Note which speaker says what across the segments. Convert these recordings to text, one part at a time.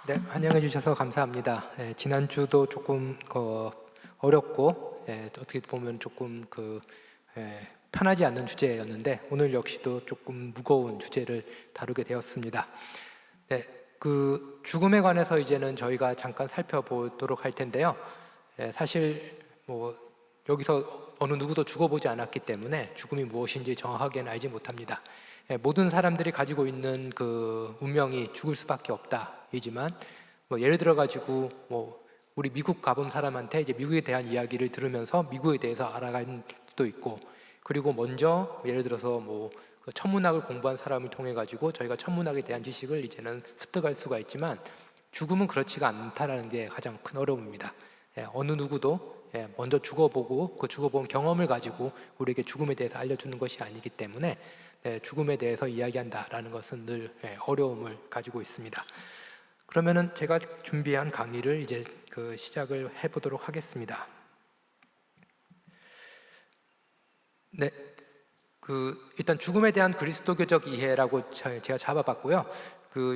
Speaker 1: 네, 환영해 주셔서 감사합니다. 지난주도 조금 어렵고 어떻게 보면 조금 편하지 않는 주제였는데 오늘 역시도 조금 무거운 주제를 다루게 되었습니다. 네, 죽음에 관해서 이제는 저희가 잠깐 살펴보도록 할 텐데요. 사실 뭐 여기서 어느 누구도 죽어보지 않았기 때문에 죽음이 무엇인지 정확하게는 알지 못합니다. 모든 사람들이 가지고 있는 그 운명이 죽을 수밖에 없다이지만 뭐 예를 들어 가지고 뭐 우리 미국 가본 사람한테 이제 미국에 대한 이야기를 들으면서 미국에 대해서 알아간 수도 있고, 그리고 먼저 예를 들어서 그 천문학을 공부한 사람을 통해 가지고 저희가 천문학에 대한 지식을 이제는 습득할 수가 있지만 죽음은 그렇지가 않다라는 게 가장 큰 어려움입니다. 어느 누구도 먼저 죽어보고 그 죽어본 경험을 가지고 우리에게 죽음에 대해서 알려주는 것이 아니기 때문에 죽음에 대해서 이야기한다라는 것은 늘 어려움을 가지고 있습니다. 그러면은 제가 준비한 강의를 이제 시작을 해보도록 하겠습니다. 네, 일단 죽음에 대한 그리스도교적 이해라고 제가 잡아봤고요.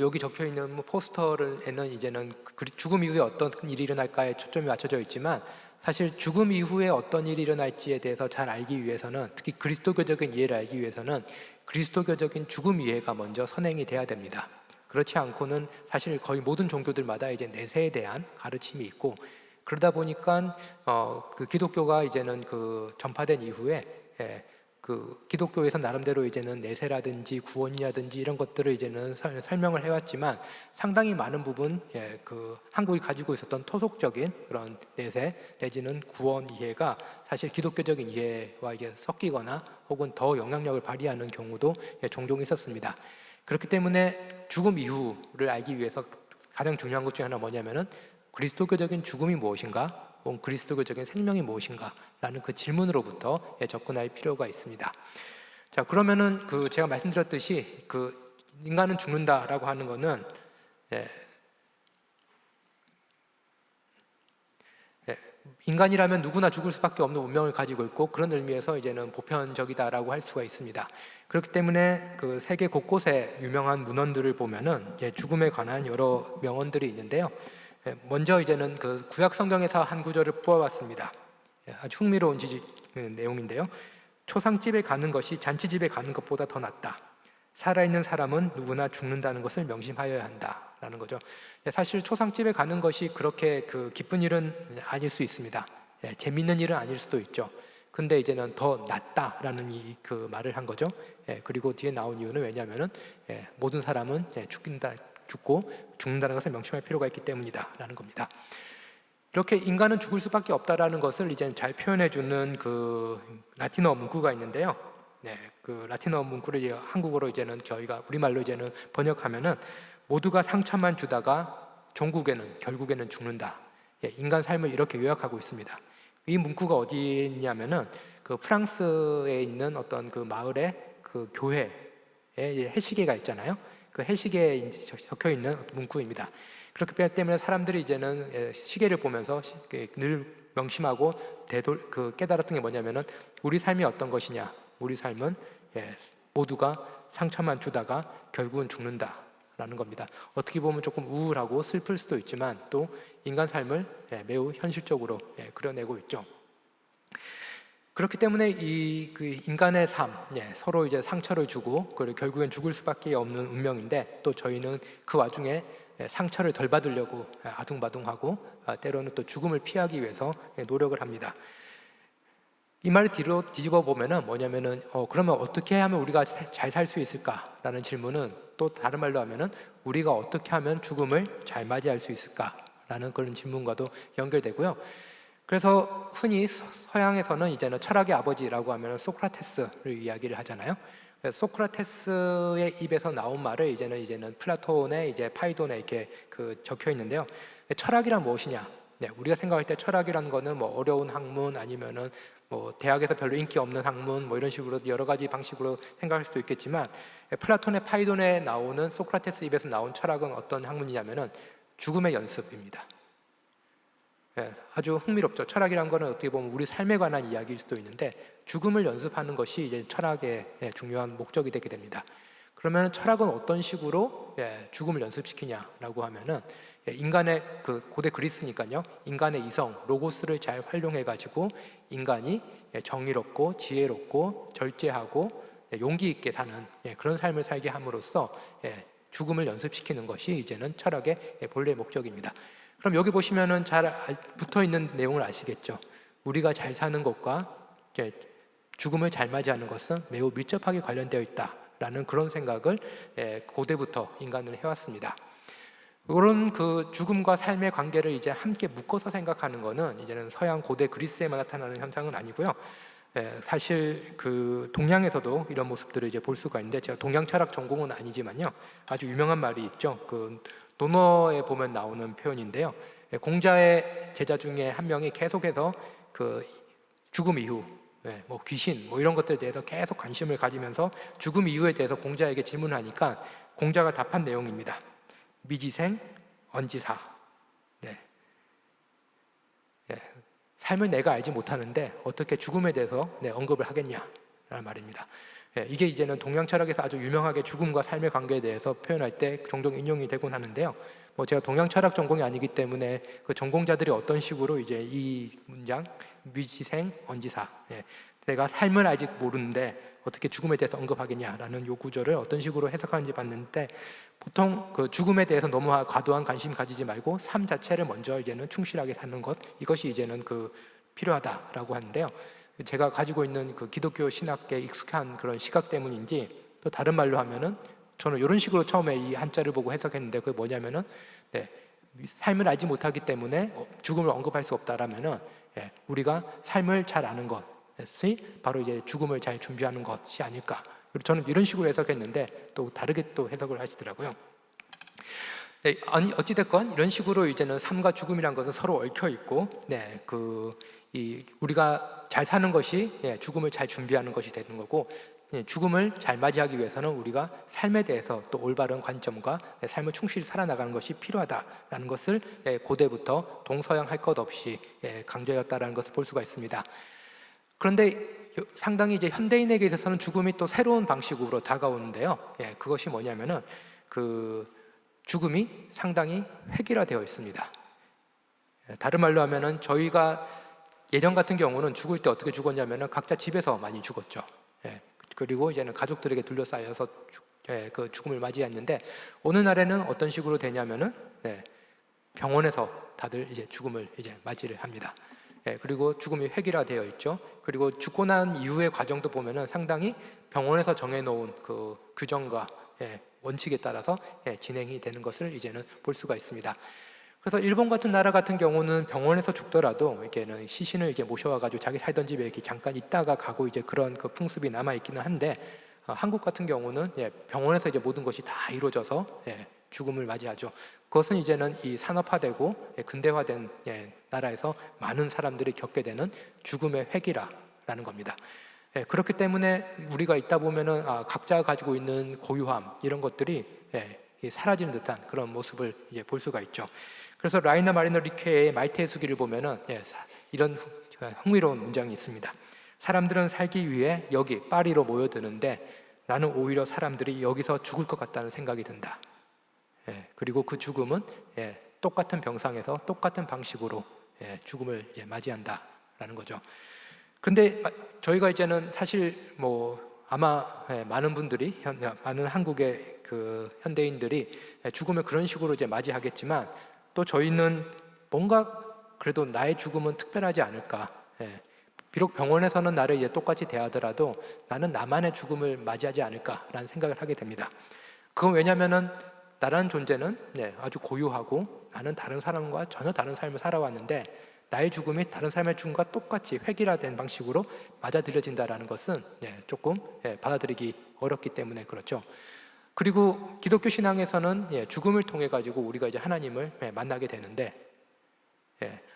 Speaker 1: 여기 적혀 있는 포스터에는 이제는 죽음 이후에 어떤 일이 일어날까에 초점이 맞춰져 있지만 사실 죽음 이후에 어떤 일이 일어날지에 대해서 잘 알기 위해서는, 특히 그리스도교적인 이해를 알기 위해서는 그리스도교적인 죽음 이해가 먼저 선행이 돼야 됩니다. 그렇지 않고는 사실 거의 모든 종교들마다 이제 내세에 대한 가르침이 있고, 그러다 보니까 기독교가 이제는 전파된 이후에 기독교에서 나름대로 이제는 내세라든지 구원이라든지 이런 것들을 이제는 설명을 해왔지만 상당히 많은 부분 한국이 가지고 있었던 토속적인 그런 내세 내지는 구원 이해가 사실 기독교적인 이해와 이게 섞이거나 혹은 더 영향력을 발휘하는 경우도 종종 있었습니다. 그렇기 때문에 죽음 이후를 알기 위해서 가장 중요한 것 중에 하나 뭐냐면은 그리스도교적인 죽음이 무엇인가, 혹은 그리스도교적인 생명이 무엇인가 라는 그 질문으로부터 접근할 필요가 있습니다. 자, 그러면은 제가 말씀드렸듯이 인간은 죽는다라고 하는 거는 예, 인간이라면 누구나 죽을 수밖에 없는 운명을 가지고 있고, 그런 의미에서 이제는 보편적이다라고 할 수가 있습니다. 그렇기 때문에 세계 곳곳에 유명한 문헌들을 보면은 죽음에 관한 여러 명언들이 있는데요. 먼저 이제는 구약 성경에서 한 구절을 뽑아봤습니다. 아주 흥미로운 내용인데요. 초상집에 가는 것이 잔치집에 가는 것보다 더 낫다. 살아있는 사람은 누구나 죽는다는 것을 명심하여야 한다라는 거죠. 사실 초상집에 가는 것이 그렇게 기쁜 일은 아닐 수 있습니다. 재밌는 일은 아닐 수도 있죠. 근데 이제는 더 낫다라는 말을 한 거죠. 그리고 뒤에 나온 이유는 왜냐하면은 모든 사람은 죽고 죽는다는 것을 명심할 필요가 있기 때문이다라는 겁니다. 이렇게 인간은 죽을 수밖에 없다라는 것을 이제 잘 표현해주는 라틴어 문구가 있는데요. 라틴어 문구를 이제 한국어로 이제는 저희가 우리말로 이제는 번역하면은 모두가 상처만 주다가 결국에는 죽는다. 인간 삶을 이렇게 요약하고 있습니다. 이 문구가 어디 있냐면은 프랑스에 있는 어떤 마을의 교회에 해시계가 있잖아요. 그 해시계에 적혀 있는 문구입니다. 그렇기 때문에 사람들이 이제는 시계를 보면서 늘 명심하고 깨달았던 게 뭐냐면은 우리 삶이 어떤 것이냐. 우리 삶은 모두가 상처만 주다가 결국은 죽는다라는 겁니다. 어떻게 보면 조금 우울하고 슬플 수도 있지만 또 인간 삶을 매우 현실적으로 그려내고 있죠. 그렇기 때문에 인간의 삶, 서로 이제 상처를 주고 그리고 결국엔 죽을 수밖에 없는 운명인데, 또 저희는 그 와중에 상처를 덜 받으려고 아둥바둥하고 때로는 또 죽음을 피하기 위해서 노력을 합니다. 이 말을 뒤집어 보면은 뭐냐면은 그러면 어떻게 하면 우리가 잘 살 수 있을까라는 질문은 또 다른 말로 하면은 우리가 어떻게 하면 죽음을 잘 맞이할 수 있을까라는 그런 질문과도 연결되고요. 그래서 흔히 서양에서는 이제는 철학의 아버지라고 하면 소크라테스를 이야기를 하잖아요. 그래서 소크라테스의 입에서 나온 말을 이제는 플라톤의 이제 파이돈에 이렇게 적혀 있는데요. 철학이란 무엇이냐? 우리가 생각할 때 철학이라는 거는 뭐 어려운 학문 아니면은 뭐 대학에서 별로 인기 없는 학문 뭐 이런 식으로 여러 가지 방식으로 생각할 수도 있겠지만, 플라톤의 파이돈에 나오는 소크라테스 입에서 나온 철학은 어떤 학문이냐면은 죽음의 연습입니다. 아주 흥미롭죠. 철학이란 거는 어떻게 보면 우리 삶에 관한 이야기일 수도 있는데 죽음을 연습하는 것이 이제 철학의 중요한 목적이 되게 됩니다. 그러면 철학은 어떤 식으로 죽음을 연습시키냐라고 하면은 인간의 그 고대 그리스니까요. 인간의 이성 로고스를 잘 활용해 가지고 인간이 정의롭고 지혜롭고 절제하고 용기 있게 사는 그런 삶을 살게 함으로써 죽음을 연습시키는 것이 이제는 철학의 본래 목적입니다. 그럼 여기 보시면은 잘 붙어 있는 내용을 아시겠죠? 우리가 잘 사는 것과 죽음을 잘 맞이하는 것은 매우 밀접하게 관련되어 있다라는 그런 생각을 고대부터 인간은 해왔습니다. 그런 그 죽음과 삶의 관계를 이제 함께 묶어서 생각하는 것은 이제는 서양 고대 그리스에만 나타나는 현상은 아니고요. 사실 그 동양에서도 이런 모습들을 이제 볼 수가 있는데, 제가 동양 철학 전공은 아니지만요, 아주 유명한 말이 있죠. 그 논어에 보면 나오는 표현인데요. 공자의 제자 중에 한 명이 계속해서 그 죽음 이후, 뭐 귀신, 뭐 이런 것들에 대해서 계속 관심을 가지면서 죽음 이후에 대해서 공자에게 질문하니까 공자가 답한 내용입니다. 미지생, 언지사. 네. 삶을 내가 알지 못하는데 어떻게 죽음에 대해서 언급을 하겠냐라는 말입니다. 이게 이제는 동양 철학에서 아주 유명하게 죽음과 삶의 관계에 대해서 표현할 때 종종 인용이 되곤 하는데요. 뭐 제가 동양 철학 전공이 아니기 때문에 그 전공자들이 어떤 식으로 이제 이 문장 미지생, 언지사, 내가 삶을 아직 모르는데 어떻게 죽음에 대해서 언급하겠냐라는 요 구절을 어떤 식으로 해석하는지 봤는데, 보통 그 죽음에 대해서 너무 과도한 관심 가지지 말고 삶 자체를 먼저 이제는 충실하게 사는 것, 이것이 이제는 그 필요하다라고 하는데요. 제가 가지고 있는 그 기독교 신학에 익숙한 그런 시각 때문인지, 또 다른 말로 하면은 저는 이런 식으로 처음에 이 한자를 보고 해석했는데, 그게 뭐냐면은 삶을 알지 못하기 때문에 죽음을 언급할 수 없다라면은 우리가 삶을 잘 아는 것이 바로 이제 죽음을 잘 준비하는 것이 아닐까. 저는 이런 식으로 해석했는데 또 다르게 또 해석을 하시더라고요. 아니 어찌됐건 이런 식으로 이제는 삶과 죽음이란 것은 서로 얽혀 있고, 우리가 잘 사는 것이 죽음을 잘 준비하는 것이 되는 거고, 죽음을 잘 맞이하기 위해서는 우리가 삶에 대해서 또 올바른 관점과 삶을 충실히 살아나가는 것이 필요하다라는 것을 고대부터 동서양 할 것 없이 강조했다라는 것을 볼 수가 있습니다. 그런데 상당히 이제 현대인에게 있어서는 죽음이 또 새로운 방식으로 다가오는데요. 그것이 뭐냐면은 그 죽음이 상당히 획일화되어 있습니다. 다른 말로 하면은 저희가 예전 같은 경우는 죽을 때 어떻게 죽었냐면은 각자 집에서 많이 죽었죠. 그리고 이제는 가족들에게 둘러싸여서 그 죽음을 맞이했는데, 어느 날에는 어떤 식으로 되냐면은 병원에서 다들 이제 죽음을 이제 맞이를 합니다. 그리고 죽음이 획일화되어 있죠. 그리고 죽고 난 이후의 과정도 보면은 상당히 병원에서 정해놓은 그 규정과 원칙에 따라서 진행이 되는 것을 이제는 볼 수가 있습니다. 그래서 일본 같은 나라 같은 경우는 병원에서 죽더라도 이게는 시신을 이제 모셔와가지고 자기 살던 집에 이렇게 잠깐 있다가 가고 이제 그런 그 풍습이 남아 있기는 한데, 한국 같은 경우는 병원에서 이제 모든 것이 다 이루어져서 죽음을 맞이하죠. 그것은 이제는 이 산업화되고 근대화된 나라에서 많은 사람들이 겪게 되는 죽음의 획일화라는 겁니다. 그렇기 때문에 우리가 있다 보면은 각자가 가지고 있는 고유함 이런 것들이 사라지는 듯한 그런 모습을 이제 볼 수가 있죠. 그래서 라이너 마리노 리케의 말테의 수기를 보면은 이런 흥미로운 문장이 있습니다. 사람들은 살기 위해 여기 파리로 모여드는데 나는 오히려 사람들이 여기서 죽을 것 같다는 생각이 든다. 그리고 그 죽음은 똑같은 병상에서 똑같은 방식으로 죽음을 맞이한다라는 거죠. 그런데 저희가 이제는 사실 뭐 아마 많은 분들이 많은 한국의 그 현대인들이 죽음을 그런 식으로 이제 맞이하겠지만, 또 저희는 뭔가 그래도 나의 죽음은 특별하지 않을까. 비록 병원에서는 나를 이제 똑같이 대하더라도 나는 나만의 죽음을 맞이하지 않을까라는 생각을 하게 됩니다. 그건 왜냐하면은 나라는 존재는 아주 고유하고 나는 다른 사람과 전혀 다른 삶을 살아왔는데, 나의 죽음이 다른 삶의 죽음과 똑같이 획일화된 방식으로 맞아들여진다라는 것은 조금 받아들이기 어렵기 때문에 그렇죠. 그리고 기독교 신앙에서는 죽음을 통해 가지고 우리가 이제 하나님을 만나게 되는데,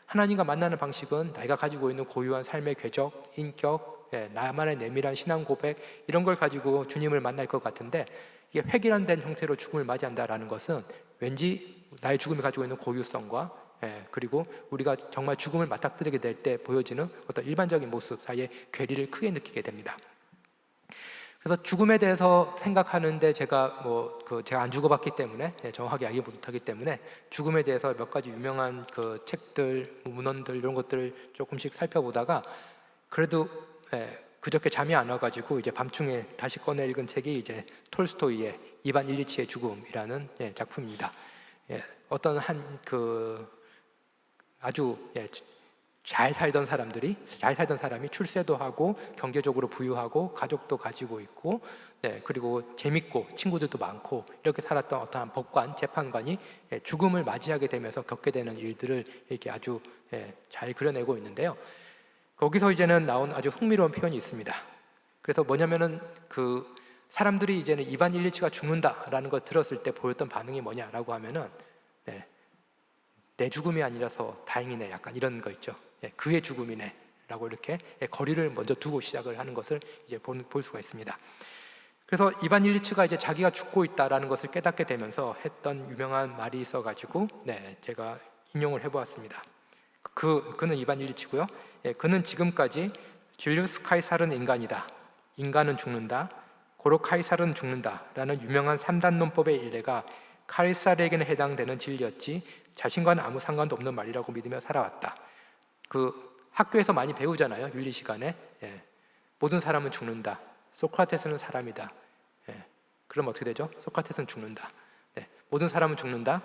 Speaker 1: 하나님과 만나는 방식은 내가 가지고 있는 고유한 삶의 궤적, 인격, 나만의 내밀한 신앙 고백 이런 걸 가지고 주님을 만날 것 같은데, 이게 획일화된 형태로 죽음을 맞이한다라는 것은 왠지 나의 죽음이 가지고 있는 고유성과 그리고 우리가 정말 죽음을 맞닥뜨리게 될 때 보여지는 어떤 일반적인 모습 사이에 괴리를 크게 느끼게 됩니다. 그래서 죽음에 대해서 생각하는데 제가 제가 안 죽어봤기 때문에 정확하게 알지 못하기 때문에 죽음에 대해서 몇 가지 유명한 그 책들, 문헌들 이런 것들을 조금씩 살펴보다가 그래도 그저께 잠이 안 와가지고 이제 밤중에 다시 꺼내 읽은 책이 이제 톨스토이의 이반 일리치의 죽음이라는 작품입니다. 어떤 아주 잘 살던 사람이 출세도 하고 경제적으로 부유하고 가족도 가지고 있고 그리고 재밌고 친구들도 많고 이렇게 살았던 어떠한 법관, 재판관이 죽음을 맞이하게 되면서 겪게 되는 일들을 이렇게 아주 잘 그려내고 있는데요. 거기서 이제는 나온 아주 흥미로운 표현이 있습니다. 그래서 뭐냐면은 그 사람들이 이제는 이반 일리치가 죽는다라는 걸 들었을 때 보였던 반응이 뭐냐라고 하면은 내 죽음이 아니라서 다행이네, 약간 이런 거 있죠. 그의 죽음이네 라고 이렇게 거리를 먼저 두고 시작을 하는 것을 이제 볼 수가 있습니다. 그래서 이반 일리치가 이제 자기가 죽고 있다라는 것을 깨닫게 되면서 했던 유명한 말이 있어가지고 제가 인용을 해보았습니다. 그는 이반 일리치고요. 그는 지금까지 줄리우스 카이사르는 인간이다, 인간은 죽는다, 고로 카이사르는 죽는다 라는 유명한 3단 논법의 일례가 카이사르에게는 해당되는 진리였지 자신과는 아무 상관도 없는 말이라고 믿으며 살아왔다. 학교에서 많이 배우잖아요, 윤리 시간에. 모든 사람은 죽는다, 소크라테스는 사람이다. 그럼 어떻게 되죠? 소크라테스는 죽는다. 모든 사람은 죽는다,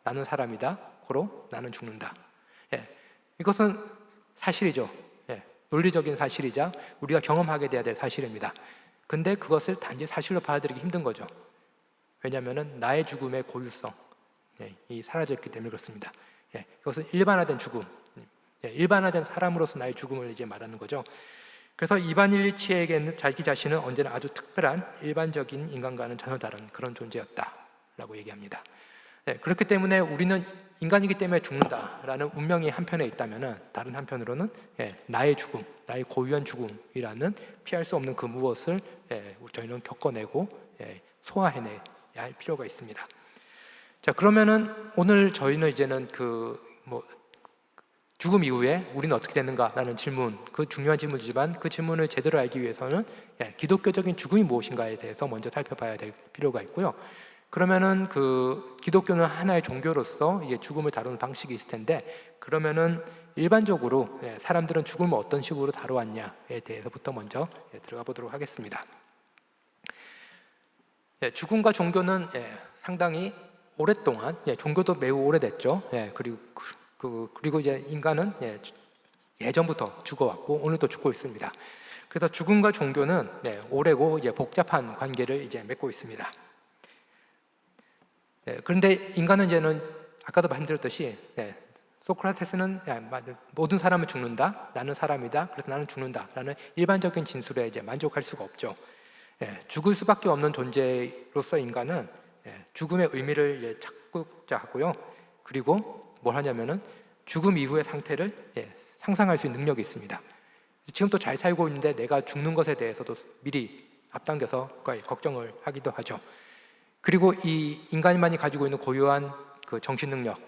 Speaker 1: 나는 사람이다, 고로 나는 죽는다. 이것은 사실이죠. 논리적인 사실이자 우리가 경험하게 돼야 될 사실입니다. 근데 그것을 단지 사실로 받아들이기 힘든 거죠. 왜냐하면 나의 죽음의 고유성 이 사라졌기 때문에 그렇습니다. 이것은 일반화된 죽음, 일반화된 사람으로서 나의 죽음을 이제 말하는 거죠. 그래서 이반 일리치에게는 자기 자신은 언제나 아주 특별한 일반적인 인간과는 전혀 다른 그런 존재였다라고 얘기합니다. 그렇기 때문에 우리는 인간이기 때문에 죽는다라는 운명이 한편에 있다면은 다른 한편으로는 나의 죽음, 나의 고유한 죽음이라는 피할 수 없는 그 무엇을 저희는 겪어내고 소화해내야 할 필요가 있습니다. 자, 그러면은 오늘 저희는 이제는 죽음 이후에 우리는 어떻게 되는가라는 질문, 그 중요한 질문이지만 그 질문을 제대로 알기 위해서는 기독교적인 죽음이 무엇인가에 대해서 먼저 살펴봐야 될 필요가 있고요. 그러면은 기독교는 하나의 종교로서 이게 죽음을 다루는 방식이 있을 텐데, 그러면은 일반적으로 사람들은 죽음을 어떤 식으로 다루었냐에 대해서부터 먼저 들어가 보도록 하겠습니다. 죽음과 종교는 상당히 오랫동안, 종교도 매우 오래됐죠. 그리고 이제 인간은 예전부터 죽어왔고 오늘도 죽고 있습니다. 그래서 죽음과 종교는 오래고 복잡한 관계를 이제 맺고 있습니다. 그런데 인간은 이제는 아까도 말씀드렸듯이 소크라테스는 모든 사람은 죽는다, 나는 사람이다, 그래서 나는 죽는다라는 일반적인 진술에 이제 만족할 수가 없죠. 죽을 수밖에 없는 존재로서 인간은 죽음의 의미를 찾고자 하고요. 그리고 뭘 하냐면은 죽음 이후의 상태를 상상할 수 있는 능력이 있습니다. 지금 또 잘 살고 있는데 내가 죽는 것에 대해서도 미리 앞당겨서 걱정을 하기도 하죠. 그리고 이 인간만이 가지고 있는 고유한 그 정신 능력,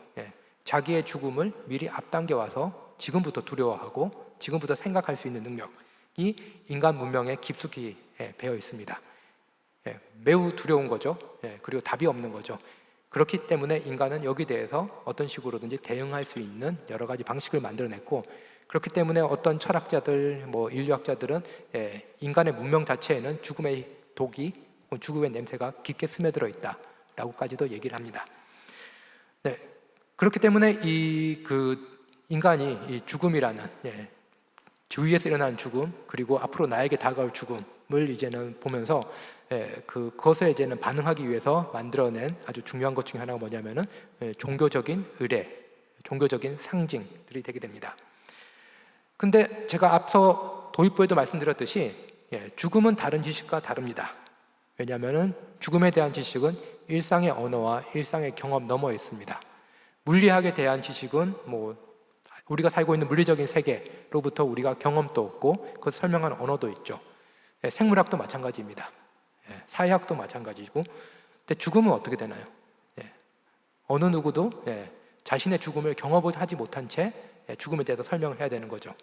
Speaker 1: 자기의 죽음을 미리 앞당겨 와서 지금부터 두려워하고 지금부터 생각할 수 있는 능력이 인간 문명에 깊숙이 배어 있습니다. 매우 두려운 거죠. 그리고 답이 없는 거죠. 그렇기 때문에 인간은 여기에 대해서 어떤 식으로든지 대응할 수 있는 여러 가지 방식을 만들어냈고, 그렇기 때문에 어떤 철학자들, 인류학자들은 인간의 문명 자체에는 죽음의 독이, 죽음의 냄새가 깊게 스며들어 있다라고까지도 얘기를 합니다. 그렇기 때문에 인간이 이 죽음이라는 주위에서 일어나는 죽음, 그리고 앞으로 나에게 다가올 죽음을 이제는 보면서 그것에 이제는 반응하기 위해서 만들어낸 아주 중요한 것 중에 하나가 뭐냐면은 종교적인 의례, 종교적인 상징들이 되게 됩니다. 근데 제가 앞서 도입부에도 말씀드렸듯이 죽음은 다른 지식과 다릅니다. 왜냐하면은 죽음에 대한 지식은 일상의 언어와 일상의 경험 너머에 있습니다. 물리학에 대한 지식은 우리가 살고 있는 물리적인 세계로부터 우리가 경험도 얻고 그것을 설명하는 언어도 있죠. 생물학도 마찬가지입니다. 사회학도 마찬가지고. 근데 죽음은 어떻게 되나요? 어느 누구도 자신의 죽음을 경험하지 못한 채 죽음에 대해서 설명을 해야 되는 거죠.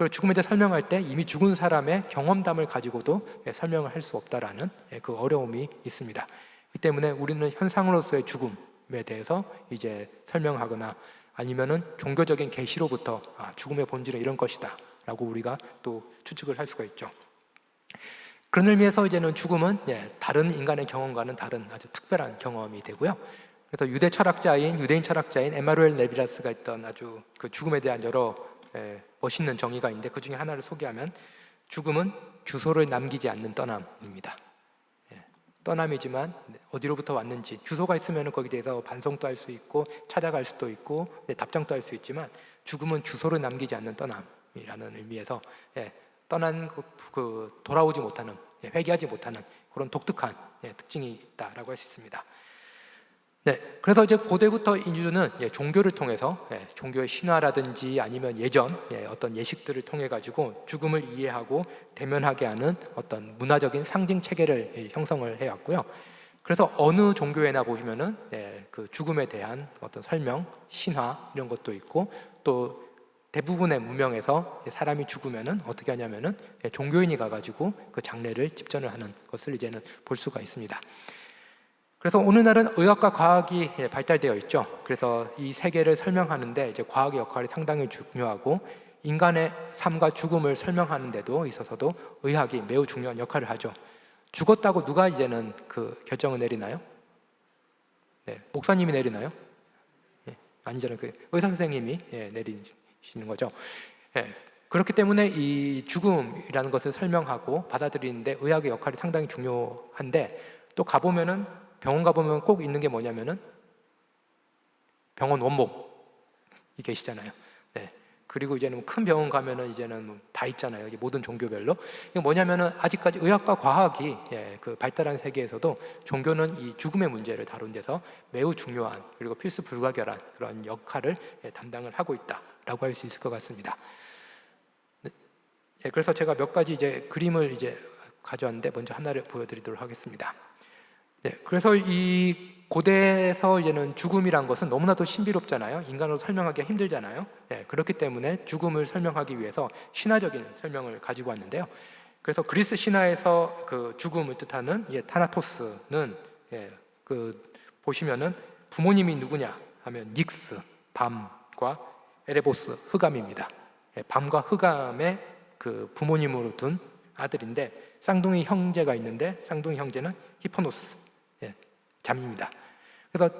Speaker 1: 그리고 죽음에 대해 설명할 때 이미 죽은 사람의 경험담을 가지고도 설명을 할 수 없다라는 그 어려움이 있습니다. 그 때문에 우리는 현상으로서의 죽음에 대해서 이제 설명하거나 아니면은 종교적인 계시로부터 죽음의 본질은 이런 것이다 라고 우리가 또 추측을 할 수가 있죠. 그런 의미에서 이제는 죽음은 다른 인간의 경험과는 다른 아주 특별한 경험이 되고요. 그래서 유대인 철학자인 에마누엘 레비라스가 했던 아주 그 죽음에 대한 여러 멋있는 정의가 있는데 그 중에 하나를 소개하면 죽음은 주소를 남기지 않는 떠남입니다. 떠남이지만 어디로부터 왔는지 주소가 있으면 거기에 대해서 반성도 할 수 있고 찾아갈 수도 있고 답장도 할 수 있지만 죽음은 주소를 남기지 않는 떠남이라는 의미에서 떠난 돌아오지 못하는 회귀하지 못하는 그런 독특한 특징이 있다라고 할 수 있습니다. 그래서 이제 고대부터 인류는 종교를 통해서 종교의 신화라든지 아니면 예전 어떤 예식들을 통해 가지고 죽음을 이해하고 대면하게 하는 어떤 문화적인 상징 체계를 형성을 해왔고요. 그래서 어느 종교에나 보시면은 그 죽음에 대한 어떤 설명, 신화 이런 것도 있고 또 대부분의 문명에서 사람이 죽으면은 어떻게 하냐면은 종교인이 가가지고 그 장례를 집전을 하는 것을 이제는 볼 수가 있습니다. 그래서 오늘날은 의학과 과학이 발달되어 있죠. 그래서 이 세계를 설명하는데 이제 과학의 역할이 상당히 중요하고 인간의 삶과 죽음을 설명하는 데도 있어서도 의학이 매우 중요한 역할을 하죠. 죽었다고 누가 이제는 그 결정을 내리나요? 목사님이 내리나요? 아니잖아요. 그 의사 선생님이 내리시는 거죠. 그렇기 때문에 이 죽음이라는 것을 설명하고 받아들이는데 의학의 역할이 상당히 중요한데 또 병원 가보면 꼭 있는 게 뭐냐면은 병원 원목이 계시잖아요. 그리고 이제는 큰 병원 가면은 이제는 다 있잖아요. 모든 종교별로. 이게 뭐냐면은 아직까지 의학과 과학이 그 발달한 세계에서도 종교는 이 죽음의 문제를 다룬 데서 매우 중요한 그리고 필수 불가결한 그런 역할을 담당을 하고 있다라고 할 수 있을 것 같습니다. 그래서 제가 몇 가지 이제 그림을 이제 가져왔는데 먼저 하나를 보여드리도록 하겠습니다. 그래서 이 고대에서 이제는 죽음이란 것은 너무나도 신비롭잖아요. 인간으로 설명하기가 힘들잖아요. 그렇기 때문에 죽음을 설명하기 위해서 신화적인 설명을 가지고 왔는데요. 그래서 그리스 신화에서 그 죽음을 뜻하는 타나토스는 그 보시면은 부모님이 누구냐 하면 닉스, 밤과 에레보스, 흑암입니다. 밤과 흑암의 그 부모님으로 둔 아들인데 쌍둥이 형제가 있는데 쌍둥이 형제는 히포노스, 잠입니다. 그래서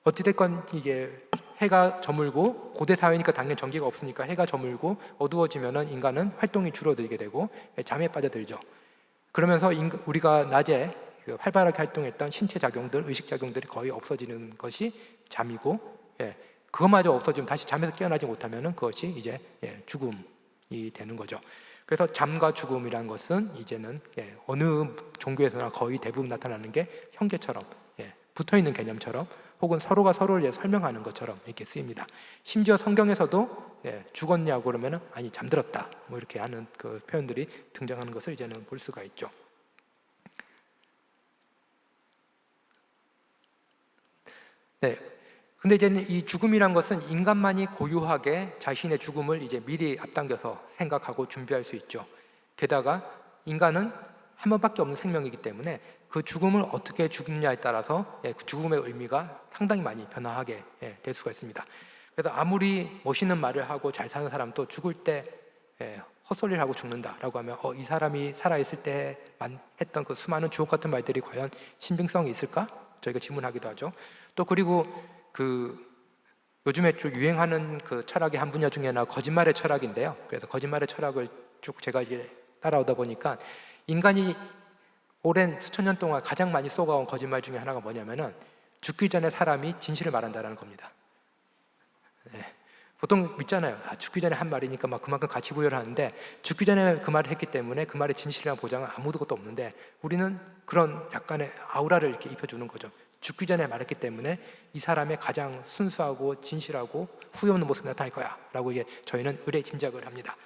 Speaker 1: 어찌됐건 이게 해가 저물고 고대 사회니까 당연히 전기가 없으니까 해가 저물고 어두워지면은 인간은 활동이 줄어들게 되고 잠에 빠져들죠. 그러면서 우리가 낮에 활발하게 활동했던 신체 작용들, 의식 작용들이 거의 없어지는 것이 잠이고 그것마저 없어지면 다시 잠에서 깨어나지 못하면은 그것이 이제 죽음이 되는 거죠. 그래서 잠과 죽음이라는 것은 이제는 어느 종교에서나 거의 대부분 나타나는 게 형제처럼 붙어있는 개념처럼 혹은 서로가 서로를 설명하는 것처럼 이렇게 쓰입니다. 심지어 성경에서도 죽었냐고 그러면 아니 잠들었다 뭐 이렇게 하는 그 표현들이 등장하는 것을 이제는 볼 수가 있죠. 근데 이제는 이 죽음이란 것은 인간만이 고유하게 자신의 죽음을 이제 미리 앞당겨서 생각하고 준비할 수 있죠. 게다가 인간은 한 번밖에 없는 생명이기 때문에 그 죽음을 어떻게 죽느냐에 따라서 그 죽음의 의미가 상당히 많이 변화하게 될 수가 있습니다. 그래서 아무리 멋있는 말을 하고 잘 사는 사람도 죽을 때 헛소리를 하고 죽는다라고 하면 이 사람이 살아있을 때만 했던 그 수많은 주옥 같은 말들이 과연 신빙성이 있을까? 저희가 질문하기도 하죠. 또 그리고 그 요즘에 좀 유행하는 그 철학의 한 분야 중에 하나 거짓말의 철학인데요. 그래서 거짓말의 철학을 쭉 제가 이제 따라오다 보니까 인간이 오랜 수천 년 동안 가장 많이 쏘아온 거짓말 중에 하나가 뭐냐면은 죽기 전에 사람이 진실을 말한다는 겁니다. 보통 믿잖아요. 죽기 전에 한 말이니까 막 그만큼 가치 부여를 하는데 죽기 전에 그 말을 했기 때문에 그 말의 진실이라는 보장은 아무것도 없는데 우리는 그런 약간의 아우라를 이렇게 입혀주는 거죠. 죽기 전에 말했기 때문에 이 사람의 가장 순수하고 진실하고 후회 없는 모습이 나타날 거야 라고 이게 저희는 의뢰 짐작을 합니다.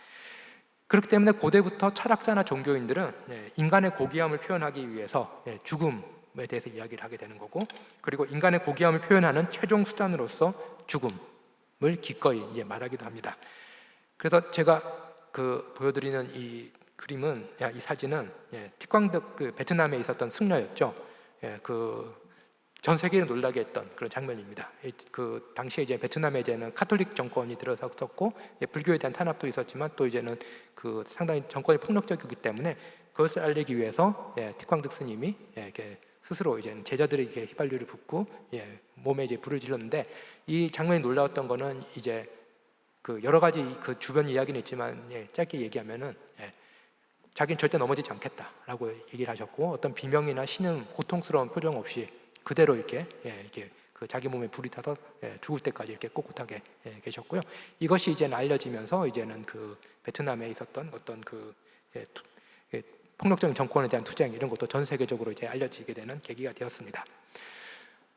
Speaker 1: 그렇기 때문에 고대부터 철학자나 종교인들은 인간의 고귀함을 표현하기 위해서 죽음에 대해서 이야기를 하게 되는 거고 그리고 인간의 고귀함을 표현하는 최종 수단으로서 죽음을 기꺼이 이제 말하기도 합니다. 그래서 제가 그 보여드리는 이 그림은, 이 사진은 티광덕 그 베트남에 있었던 승려였죠. 그 전 세계를 놀라게 했던 그런 장면입니다. 그 당시에 이제 베트남에 이제는 카톨릭 정권이 들어섰었고 불교에 대한 탄압도 있었지만 또 이제는 그 상당히 정권이 폭력적이기 때문에 그것을 알리기 위해서 티광덕 스님이 이렇게 스스로 이제 제자들에게 휘발유를 붓고 몸에 이제 불을 질렀는데, 이 장면이 놀라웠던 거는 이제 그 여러 가지 그 주변 이야기는 있지만 짧게 얘기하면은 자기는 절대 넘어지지 않겠다라고 얘기를 하셨고, 어떤 비명이나 신음, 고통스러운 표정 없이 그대로 이렇게 그 자기 몸에 불이 타서 죽을 때까지 이렇게 꼿꼿하게 계셨고요. 이것이 이제는 알려지면서 이제는 그 베트남에 있었던 어떤 그 폭력적인 정권에 대한 투쟁, 이런 것도 전 세계적으로 이제 알려지게 되는 계기가 되었습니다.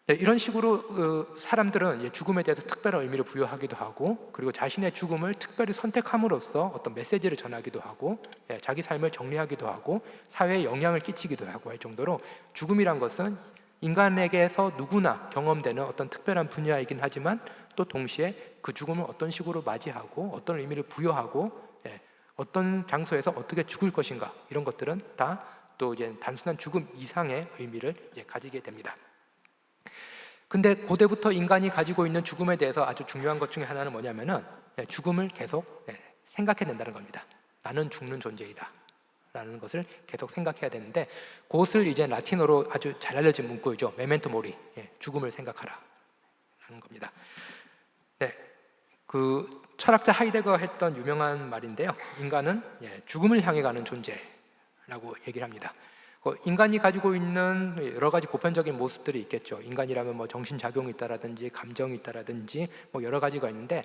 Speaker 1: 이런 식으로 사람들은 죽음에 대해서 특별한 의미를 부여하기도 하고, 그리고 자신의 죽음을 특별히 선택함으로써 어떤 메시지를 전하기도 하고, 자기 삶을 정리하기도 하고, 사회에 영향을 끼치기도 하고 할 정도로 죽음이란 것은 인간에게서 누구나 경험되는 어떤 특별한 분야이긴 하지만, 또 동시에 그 죽음을 어떤 식으로 맞이하고 어떤 의미를 부여하고 어떤 장소에서 어떻게 죽을 것인가, 이런 것들은 다 또 이제 단순한 죽음 이상의 의미를 이제 가지게 됩니다. 근데 고대부터 인간이 가지고 있는 죽음에 대해서 아주 중요한 것 중에 하나는 뭐냐면은 죽음을 계속 생각해낸다는 겁니다. 나는 죽는 존재이다 라는 것을 계속 생각해야 되는데, 그것을 이제 라틴어로 아주 잘 알려진 문구죠. 메멘토 모리, 죽음을 생각하라 라는 겁니다. 그 철학자 하이데거가 했던 유명한 말인데요, 인간은 죽음을 향해 가는 존재라고 얘기를 합니다. 인간이 가지고 있는 여러 가지 보편적인 모습들이 있겠죠. 인간이라면 뭐 정신작용이 있다라든지 감정이 있다라든지 뭐 여러 가지가 있는데,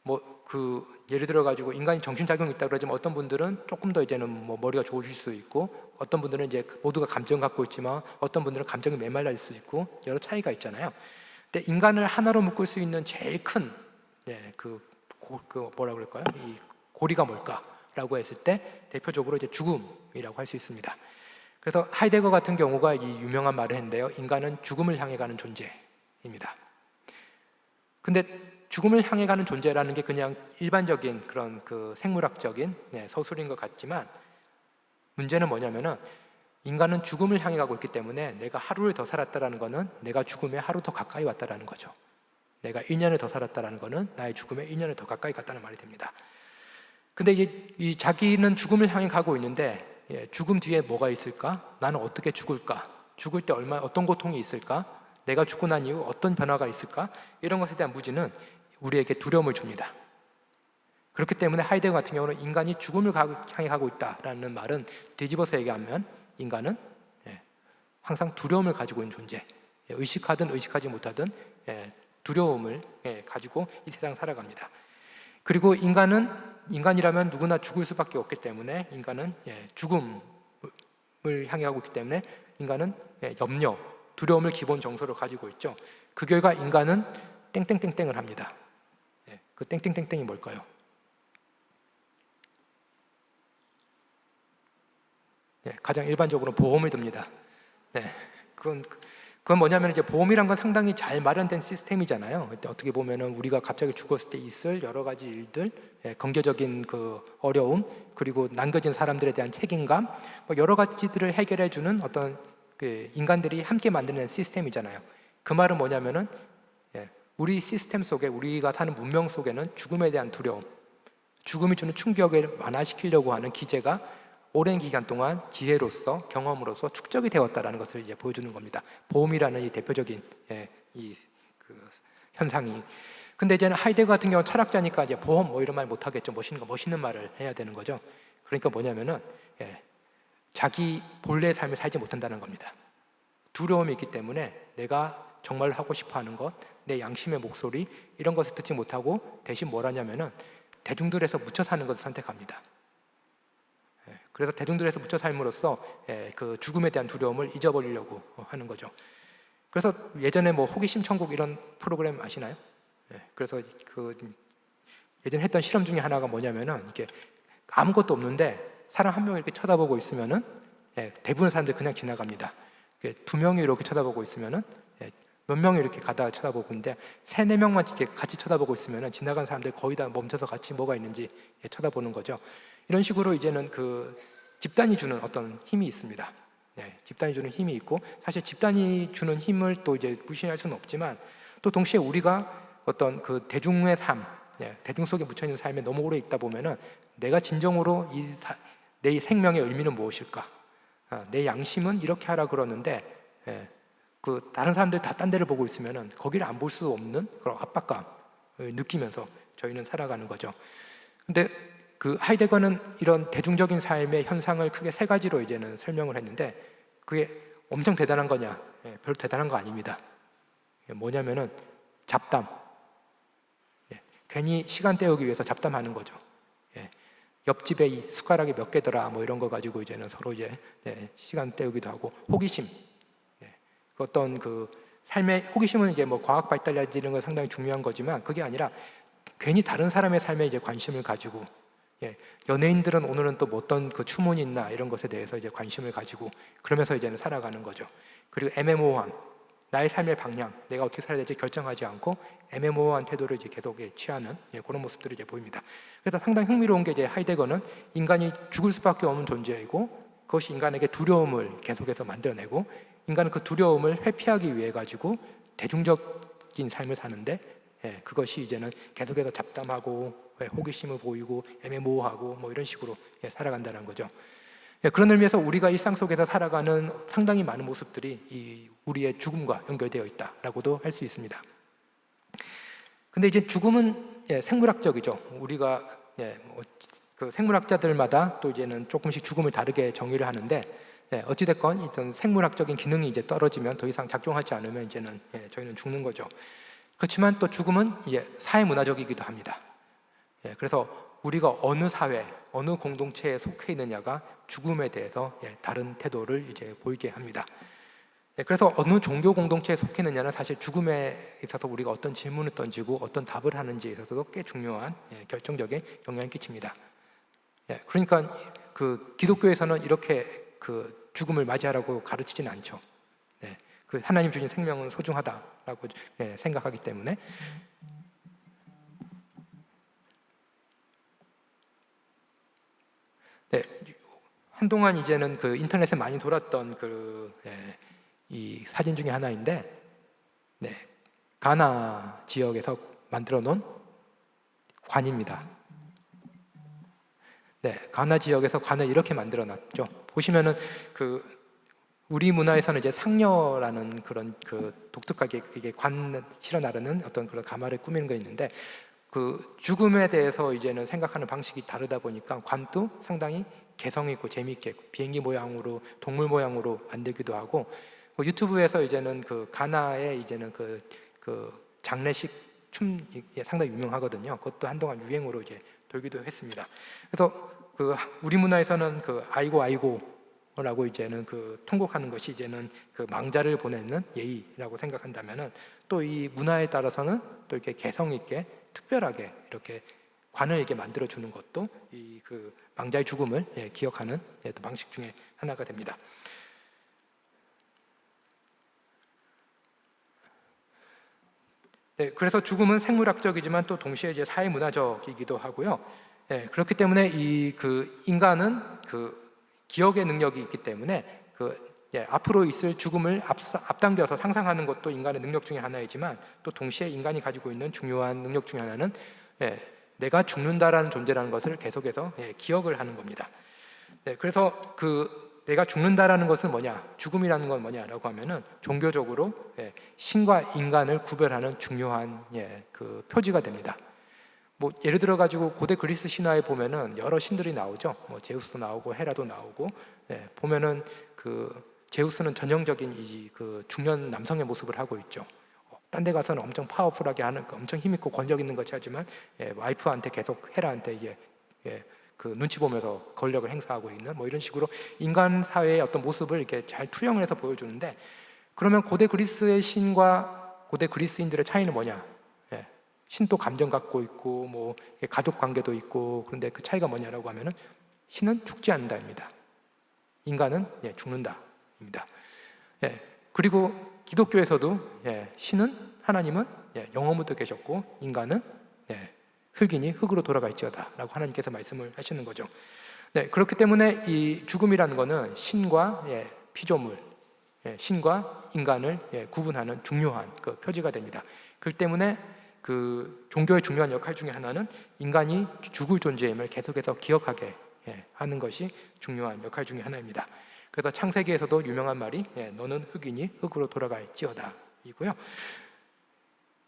Speaker 1: 뭐 그 예를 들어 가지고 인간이 정신작용이 있다 그러지만 어떤 분들은 조금 더 이제는 뭐 머리가 좋으실 수 있고, 어떤 분들은 이제 모두가 감정 갖고 있지만 어떤 분들은 감정이 메말라 있을 수 있고, 여러 차이가 있잖아요. 근데 인간을 하나로 묶을 수 있는 제일 큰 그 뭐라 그럴까요? 이 고리가 뭘까라고 했을 때 대표적으로 이제 죽음이라고 할 수 있습니다. 그래서 하이데거 같은 경우가 이 유명한 말을 했는데요, 인간은 죽음을 향해 가는 존재입니다. 근데 죽음을 향해 가는 존재라는 게 그냥 일반적인 그런 그 생물학적인 서술인 것 같지만, 문제는 뭐냐면은 인간은 죽음을 향해 가고 있기 때문에 내가 하루를 더 살았다라는 거는 내가 죽음에 하루 더 가까이 왔다라는 거죠. 내가 1년을 더 살았다라는 거는 나의 죽음에 1년을 더 가까이 갔다는 말이 됩니다. 근데 이제 이 자기는 죽음을 향해 가고 있는데 죽음 뒤에 뭐가 있을까? 나는 어떻게 죽을까? 죽을 때 어떤 고통이 있을까? 내가 죽고 난 이후 어떤 변화가 있을까? 이런 것에 대한 무지는 우리에게 두려움을 줍니다. 그렇기 때문에 하이데거 같은 경우는 인간이 죽음을 향해 가고 있다라는 말은 뒤집어서 얘기하면 인간은 항상 두려움을 가지고 있는 존재, 의식하든 의식하지 못하든 두려움을 가지고 이 세상 살아갑니다. 그리고 인간이라면 누구나 죽을 수밖에 없기 때문에 인간은 죽음을 향해 가고 있기 때문에 인간은 염려, 두려움을 기본 정서로 가지고 있죠. 그 결과 인간은 땡땡땡땡을 합니다. 그 땡땡땡땡이 뭘까요? 가장 일반적으로 보험을 듭니다. 그건 뭐냐면 이제 보험이란 건 상당히 잘 마련된 시스템이잖아요. 어떻게 보면은 우리가 갑자기 죽었을 때 있을 여러 가지 일들, 경제적인 그 어려움, 그리고 남겨진 사람들에 대한 책임감, 뭐 여러 가지들을 해결해 주는 어떤 그 인간들이 함께 만드는 시스템이잖아요. 그 말은 뭐냐면은 우리 시스템 속에, 우리가 사는 문명 속에는 죽음에 대한 두려움, 죽음이 주는 충격을 완화시키려고 하는 기제가 오랜 기간 동안 지혜로서 경험으로서 축적이 되었다라는 것을 이제 보여주는 겁니다. 보험이라는 이 대표적인 그 현상이. 근데 이제는 하이데거 같은 경우 철학자니까 이제 보험 뭐 이런 말 못 하겠죠. 멋있는 말을 해야 되는 거죠. 그러니까 뭐냐면은 자기 본래의 삶을 살지 못한다는 겁니다. 두려움이 있기 때문에 내가 정말 하고 싶어하는 것, 내 양심의 목소리 이런 것을 듣지 못하고 대신 뭘 하냐면은 대중들에서 묻혀 사는 것을 선택합니다. 그래서 대중들에서 묻혀 삶으로써 그 죽음에 대한 두려움을 잊어버리려고 하는 거죠. 그래서 예전에 뭐 호기심 천국 이런 프로그램 아시나요? 그래서 그 예전에 했던 실험 중에 하나가 뭐냐면은 이렇게 아무것도 없는데 사람 한 명이 이렇게 쳐다보고 있으면은 대부분의 사람들이 그냥 지나갑니다. 두 명이 이렇게 쳐다보고 있으면은 몇 명이 이렇게 가다 쳐다보고 있는데 3-4명만 이렇게 같이 쳐다보고 있으면 지나가는 사람들 거의 다 멈춰서 같이 뭐가 있는지 쳐다보는 거죠. 이런 식으로 이제는 그 집단이 주는 어떤 힘이 있습니다. 집단이 주는 힘이 있고, 사실 집단이 주는 힘을 또 이제 무시할 수는 없지만, 또 동시에 우리가 어떤 그 대중의 삶, 대중 속에 묻혀 있는 삶에 너무 오래 있다 보면은 내가 진정으로 내 생명의 의미는 무엇일까? 내 양심은 이렇게 하라 그러는데, 그 다른 사람들 다 딴 데를 보고 있으면은 거기를 안 볼 수 없는 그런 압박감을 느끼면서 저희는 살아가는 거죠. 근데 그 하이데거는 이런 대중적인 삶의 현상을 크게 3가지로 이제는 설명을 했는데, 그게 엄청 대단한 거냐? 별로 대단한 거 아닙니다. 뭐냐면은 잡담. 괜히 시간 때우기 위해서 잡담하는 거죠. 옆집에 이 숟가락이 몇 개더라 뭐 이런 거 가지고 이제는 서로 이제 시간 때우기도 하고, 호기심. 어떤 그 삶의 호기심은 이제 뭐 과학 발달이라는 건 상당히 중요한 거지만, 그게 아니라 괜히 다른 사람의 삶에 이제 관심을 가지고, 연예인들은 오늘은 또 뭐 어떤 그 추문이 있나 이런 것에 대해서 이제 관심을 가지고 그러면서 이제는 살아가는 거죠. 그리고 애매모호함, 나의 삶의 방향, 내가 어떻게 살아야 될지 결정하지 않고 애매모호한 태도를 이제 계속 취하는 그런 모습들이 이제 보입니다. 그래서 상당히 흥미로운 게, 이제 하이데거는 인간이 죽을 수밖에 없는 존재이고, 그것이 인간에게 두려움을 계속해서 만들어내고, 인간은 그 두려움을 회피하기 위해 가지고 대중적인 삶을 사는데, 그것이 이제는 계속해서 잡담하고 호기심을 보이고 애매모호하고 뭐 이런 식으로 살아간다는 거죠. 그런 의미에서 우리가 일상 속에서 살아가는 상당히 많은 모습들이 이 우리의 죽음과 연결되어 있다라고도 할 수 있습니다. 근데 이제 죽음은 생물학적이죠. 우리가 그 생물학자들마다 또 이제는 조금씩 죽음을 다르게 정의를 하는데, 어찌됐건 이런 생물학적인 기능이 이제 떨어지면, 더 이상 작동하지 않으면 이제는 저희는 죽는 거죠. 그렇지만 또 죽음은 이제 사회문화적이기도 합니다. 그래서 우리가 어느 사회, 어느 공동체에 속해 있느냐가 죽음에 대해서 다른 태도를 이제 보이게 합니다. 그래서 어느 종교 공동체에 속해 있느냐는 사실 죽음에 있어서 우리가 어떤 질문을 던지고 어떤 답을 하는지에 있어서도 꽤 중요한 결정적인 영향을 끼칩니다. 그러니까 그 기독교에서는 이렇게 그 죽음을 맞이하라고 가르치진 않죠. 그 하나님 주신 생명은 소중하다라고 생각하기 때문에. 한동안 이제는 그 인터넷에 많이 돌았던 이 사진 중에 하나인데, 가나 지역에서 만들어 놓은 관입니다. 가나 지역에서 관을 이렇게 만들어 놨죠. 보시면은 그 우리 문화에서는 이제 상녀라는 그런 그 독특하게 이게 관 실어 나르는 어떤 그런 가마를 꾸미는 거 있는데, 그 죽음에 대해서 이제는 생각하는 방식이 다르다 보니까 관도 상당히 개성 있고 재미있게 비행기 모양으로, 동물 모양으로 만들기도 하고, 유튜브에서 이제는 그 가나의 이제는 그 장례식 춤 상당히 유명하거든요. 그것도 한동안 유행으로 이제 돌기도 했습니다. 그래서 그 우리 문화에서는 그 아이고 아이고라고 이제는 그 통곡하는 것이 이제는 그 망자를 보내는 예의라고 생각한다면은, 또 이 문화에 따라서는 또 이렇게 개성 있게 특별하게 이렇게 관을 이렇게 만들어 주는 것도 이 그 망자의 죽음을 기억하는 또 방식 중에 하나가 됩니다. 그래서 죽음은 생물학적이지만 또 동시에 이제 사회문화적이기도 하고요. 그렇기 때문에 이 그 인간은 그 기억의 능력이 있기 때문에 앞으로 있을 죽음을 앞당겨서 상상하는 것도 인간의 능력 중에 하나이지만, 또 동시에 인간이 가지고 있는 중요한 능력 중에 하나는 내가 죽는다라는 존재라는 것을 계속해서 기억을 하는 겁니다. 그래서 그 내가 죽는다라는 것은 뭐냐, 죽음이라는 건 뭐냐라고 하면은 종교적으로 신과 인간을 구별하는 중요한 그 표지가 됩니다. 뭐 예를 들어 가지고 고대 그리스 신화에 보면은 여러 신들이 나오죠. 뭐 제우스도 나오고 헤라도 나오고, 보면은 그 제우스는 전형적인 이 그 중년 남성의 모습을 하고 있죠. 딴 데 가서는 엄청 파워풀하게 하는, 엄청 힘 있고 권력 있는 것이 하지만 와이프한테 계속 헤라한테 이게 그 눈치 보면서 권력을 행사하고 있는 뭐 이런 식으로 인간 사회의 어떤 모습을 이렇게 잘 투영을 해서 보여주는데, 그러면 고대 그리스의 신과 고대 그리스인들의 차이는 뭐냐? 신도 감정 갖고 있고 뭐 가족 관계도 있고, 그런데 그 차이가 뭐냐라고 하면은 신은 죽지 않는다입니다. 인간은 죽는다입니다. 그리고 기독교에서도 신은 하나님은 영원부터 계셨고 인간은 흙이니 흙으로 돌아가 있지어다라고 하나님께서 말씀을 하시는 거죠. 그렇기 때문에 이 죽음이라는 것은 신과 피조물, 신과 인간을 구분하는 중요한 그 표지가 됩니다. 그렇기 때문에 그 종교의 중요한 역할 중에 하나는 인간이 죽을 존재임을 계속해서 기억하게 하는 것이 중요한 역할 중에 하나입니다. 그래서 창세기에서도 유명한 말이 너는 흙이니 흙으로 돌아갈지어다 이고요.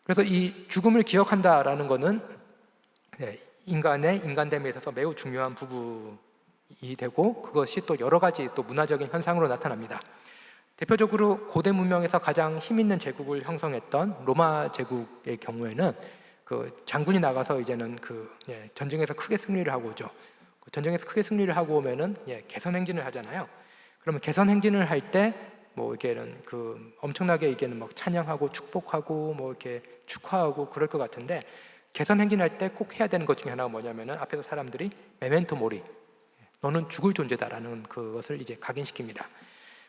Speaker 1: 그래서 이 죽음을 기억한다라는 것은 인간의 인간됨에 있어서 매우 중요한 부분이 되고 그것이 또 여러 가지 또 문화적인 현상으로 나타납니다. 대표적으로 고대 문명에서 가장 힘 있는 제국을 형성했던 로마 제국의 경우에는 그 장군이 나가서 이제는 그 전쟁에서 크게 승리를 하고 오죠. 전쟁에서 크게 승리를 하고 오면은 개선 행진을 하잖아요. 그러면 개선 행진을 할 때 뭐 이게는 그 엄청나게 이게는 막 찬양하고 축복하고 뭐 이렇게 축하하고 그럴 것 같은데 개선 행진할 때 꼭 해야 되는 것 중에 하나가 뭐냐면은 앞에서 사람들이 메멘토 모리, 너는 죽을 존재다라는 그것을 이제 각인시킵니다.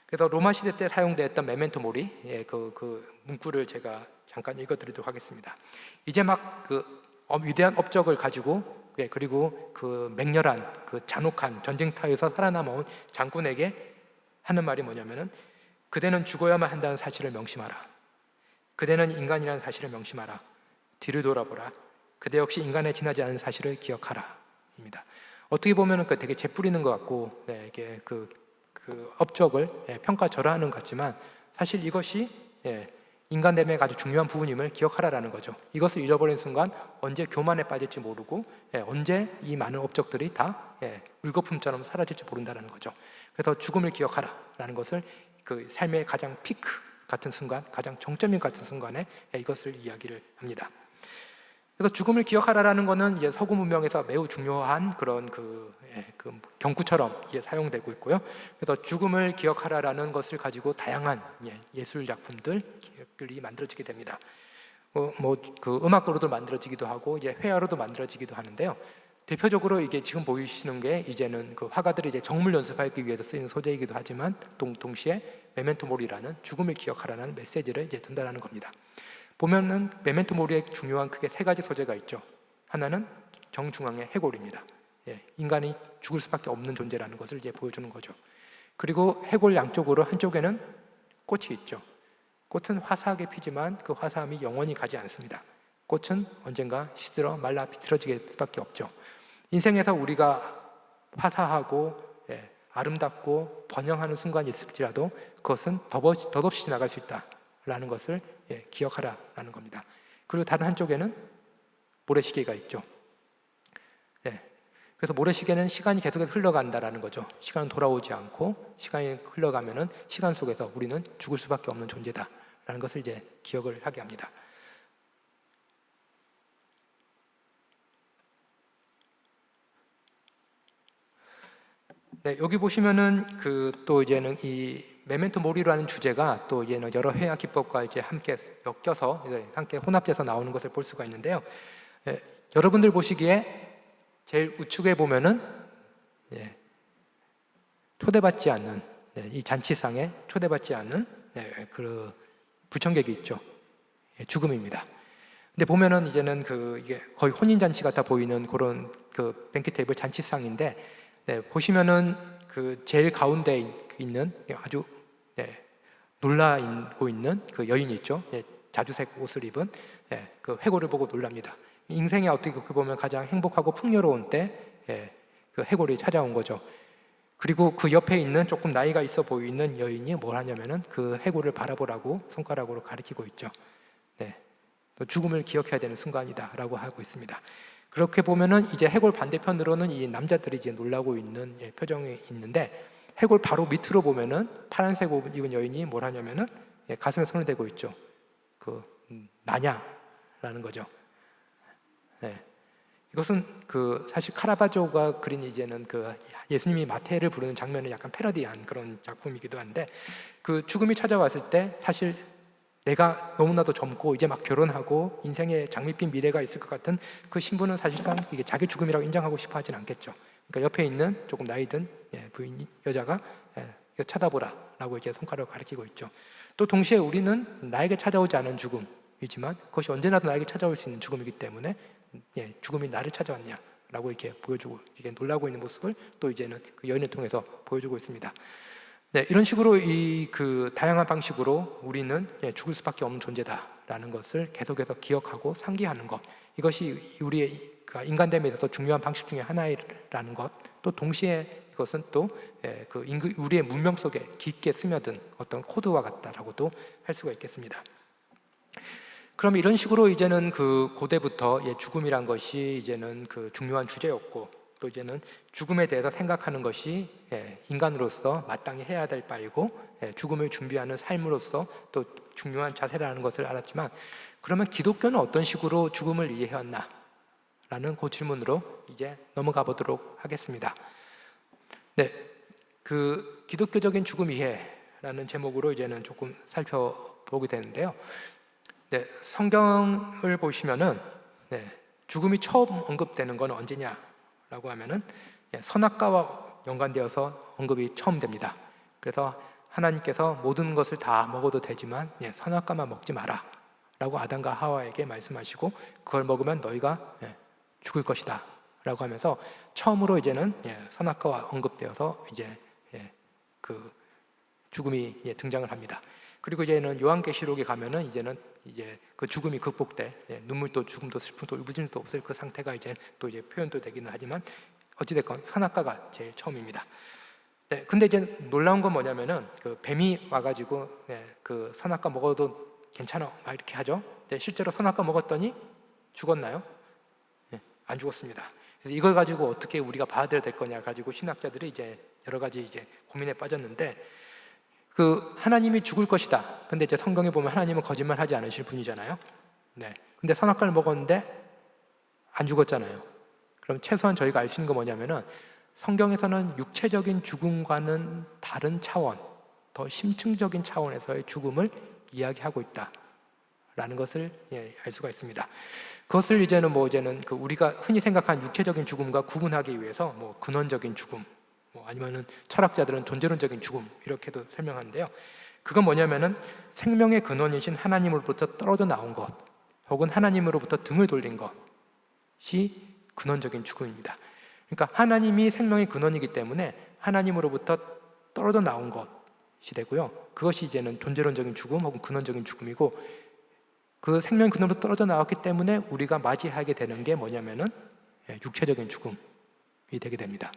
Speaker 1: 그래서 로마 시대 때 사용되었던 메멘토 모리 그 문구를 제가 잠깐 읽어드리도록 하겠습니다. 이제 막 그 위대한 업적을 가지고 그리고 그 맹렬한 그 잔혹한 전쟁터에서 살아남아온 장군에게 하는 말이 뭐냐면은 그대는 죽어야만 한다는 사실을 명심하라. 그대는 인간이라는 사실을 명심하라. 뒤를 돌아보라. 그대 역시 인간에 지나지 않은 사실을 기억하라. 입니다. 어떻게 보면은 그 되게 재뿌리는 것 같고 이게 그 업적을 평가절하하는 것 같지만 사실 이것이 인간됨의 아주 중요한 부분임을 기억하라라는 거죠. 이것을 잃어버린 순간 언제 교만에 빠질지 모르고 언제 이 많은 업적들이 다 물거품처럼 사라질지 모른다는 거죠. 그래서 죽음을 기억하라라는 것을 그 삶의 가장 피크 같은 순간, 가장 정점인 같은 순간에 이것을 이야기를 합니다. 그래서 죽음을 기억하라라는 것은 이제 서구 문명에서 매우 중요한 그런 그 경구처럼 사용되고 있고요. 그래서 죽음을 기억하라라는 것을 가지고 다양한 예술 작품들이 만들어지게 됩니다. 그 음악으로도 만들어지기도 하고 이제 회화로도 만들어지기도 하는데요. 대표적으로 이게 지금 보이시는 게 이제는 그 화가들이 이제 정물 연습하기 위해서 쓰이는 소재이기도 하지만 동시에 메멘토 모리라는 죽음을 기억하라는 메시지를 이제 전달하는 겁니다. 보면은 메멘토 모리에 중요한 크게 세 가지 소재가 있죠. 하나는 정중앙의 해골입니다. 인간이 죽을 수밖에 없는 존재라는 것을 이제 보여주는 거죠. 그리고 해골 양쪽으로 한쪽에는 꽃이 있죠. 꽃은 화사하게 피지만 그 화사함이 영원히 가지 않습니다. 꽃은 언젠가 시들어 말라 비틀어지게 수밖에 없죠. 인생에서 우리가 화사하고 아름답고 번영하는 순간이 있을지라도 그것은 덧없이 지나갈 수 있다라는 것을 기억하라라는 겁니다. 그리고 다른 한쪽에는 모래시계가 있죠. 그래서 모래시계는 시간이 계속해서 흘러간다라는 거죠. 시간은 돌아오지 않고 시간이 흘러가면은 시간 속에서 우리는 죽을 수밖에 없는 존재다라는 것을 이제 기억을 하게 합니다. 여기 보시면은 그 또 이제는 이 메멘토 모리라는 주제가 또 이제는 여러 회화 기법과 이제 함께 엮여서 함께 혼합돼서 나오는 것을 볼 수가 있는데요. 여러분들 보시기에 제일 우측에 보면은 초대받지 않는 이 잔치상에 초대받지 않는 그 불청객이 있죠. 죽음입니다. 근데 보면은 이제는 이게 거의 혼인 잔치 같아 보이는 그런 그 뱅퀴 테이블 잔치상인데 보시면은 그 제일 가운데 있는 아주 놀라고 있는 그 여인이 있죠. 자주색 옷을 입은 그 해골을 보고 놀랍니다. 인생에 어떻게 보면 가장 행복하고 풍요로운 때 그 해골이 찾아온 거죠. 그리고 그 옆에 있는 조금 나이가 있어 보이는 여인이 뭘 하냐면은 그 해골을 바라보라고 손가락으로 가리키고 있죠. 또 죽음을 기억해야 되는 순간이다라고 하고 있습니다. 그렇게 보면은 이제 해골 반대편으로는 이 남자들이 이제 놀라고 있는 표정이 있는데 해골 바로 밑으로 보면은 파란색 옷 입은 여인이 뭘 하냐면은 가슴에 손을 대고 있죠. 나냐라는 거죠. 이것은 사실 카라바조가 그린 이제는 예수님이 마태를 부르는 장면을 약간 패러디한 그런 작품이기도 한데 그 죽음이 찾아왔을 때 사실 내가 너무나도 젊고 이제 막 결혼하고 인생에 장밋빛 미래가 있을 것 같은 그 신부는 사실상 이게 자기 죽음이라고 인정하고 싶어 하진 않겠죠. 그러니까 옆에 있는 조금 나이 든 부인 여자가 이거 쳐다보라라고 이제 손가락을 가리키고 있죠. 또 동시에 우리는 나에게 찾아오지 않은 죽음이지만 그것이 언제나도 나에게 찾아올 수 있는 죽음이기 때문에 죽음이 나를 찾아왔냐라고 이렇게 보여주고 이게 놀라고 있는 모습을 또 이제는 그 여인을 통해서 보여주고 있습니다. 이런 식으로 그 다양한 방식으로 우리는 죽을 수밖에 없는 존재다라는 것을 계속해서 기억하고 상기하는 것, 이것이 우리의 인간됨에 있어서 중요한 방식 중에 하나라는 것, 또 동시에 이것은 또 우리의 문명 속에 깊게 스며든 어떤 코드와 같다라고도 할 수가 있겠습니다. 그럼 이런 식으로 이제는 그 고대부터 죽음이란 것이 이제는 그 중요한 주제였고, 또 이제는 죽음에 대해서 생각하는 것이 인간으로서 마땅히 해야 될 바이고 죽음을 준비하는 삶으로서 또 중요한 자세라는 것을 알았지만, 그러면 기독교는 어떤 식으로 죽음을 이해해왔나? 라는 그 질문으로 이제 넘어가 보도록 하겠습니다. 그 기독교적인 죽음 이해라는 제목으로 이제는 조금 살펴보게 되는데요. 성경을 보시면은 죽음이 처음 언급되는 건 언제냐라고 하면은 선악과와 연관되어서 언급이 처음 됩니다. 그래서 하나님께서 모든 것을 다 먹어도 되지만 선악과만 먹지 마라 라고 아담과 하와에게 말씀하시고, 그걸 먹으면 너희가 죽을 것이다 라고 하면서 처음으로 이제는 선악과가 언급되어서 이제 그 죽음이 등장을 합니다. 그리고 이제는 요한계시록에 가면은 이제는 이제 그 죽음이 극복돼 눈물도 죽음도 슬픔도 울부짖음도 없을 그 상태가 이제 또 이제 표현도 되기는 하지만, 어찌됐건 선악과가 제일 처음입니다. 근데 이제 놀라운 건 뭐냐면은 그 뱀이 와가지고 그 선악과 먹어도 괜찮아 막 이렇게 하죠. 실제로 선악과 먹었더니 죽었나요? 안 죽었습니다. 그래서 이걸 가지고 어떻게 우리가 받아들여야 될 거냐 가지고 신학자들이 이제 여러 가지 이제 고민에 빠졌는데, 그 하나님이 죽을 것이다. 근데 이제 성경에 보면 하나님은 거짓말하지 않으실 분이잖아요. 근데 선악과를 먹었는데 안 죽었잖아요. 그럼 최소한 저희가 알 수 있는 건 뭐냐면은 성경에서는 육체적인 죽음과는 다른 차원, 더 심층적인 차원에서의 죽음을 이야기하고 있다라는 것을 알 수가 있습니다. 그것을 이제는 그 우리가 흔히 생각한 육체적인 죽음과 구분하기 위해서 근원적인 죽음, 아니면은 철학자들은 존재론적인 죽음 이렇게도 설명하는데요. 그건 뭐냐면은 생명의 근원이신 하나님으로부터 떨어져 나온 것, 혹은 하나님으로부터 등을 돌린 것이 근원적인 죽음입니다. 그러니까 하나님이 생명의 근원이기 때문에 하나님으로부터 떨어져 나온 것이 되고요. 그것이 이제는 존재론적인 죽음 혹은 근원적인 죽음이고, 그 생명 근원으로 떨어져 나왔기 때문에 우리가 맞이하게 되는 게 뭐냐면은 육체적인 죽음이 되게 됩니다.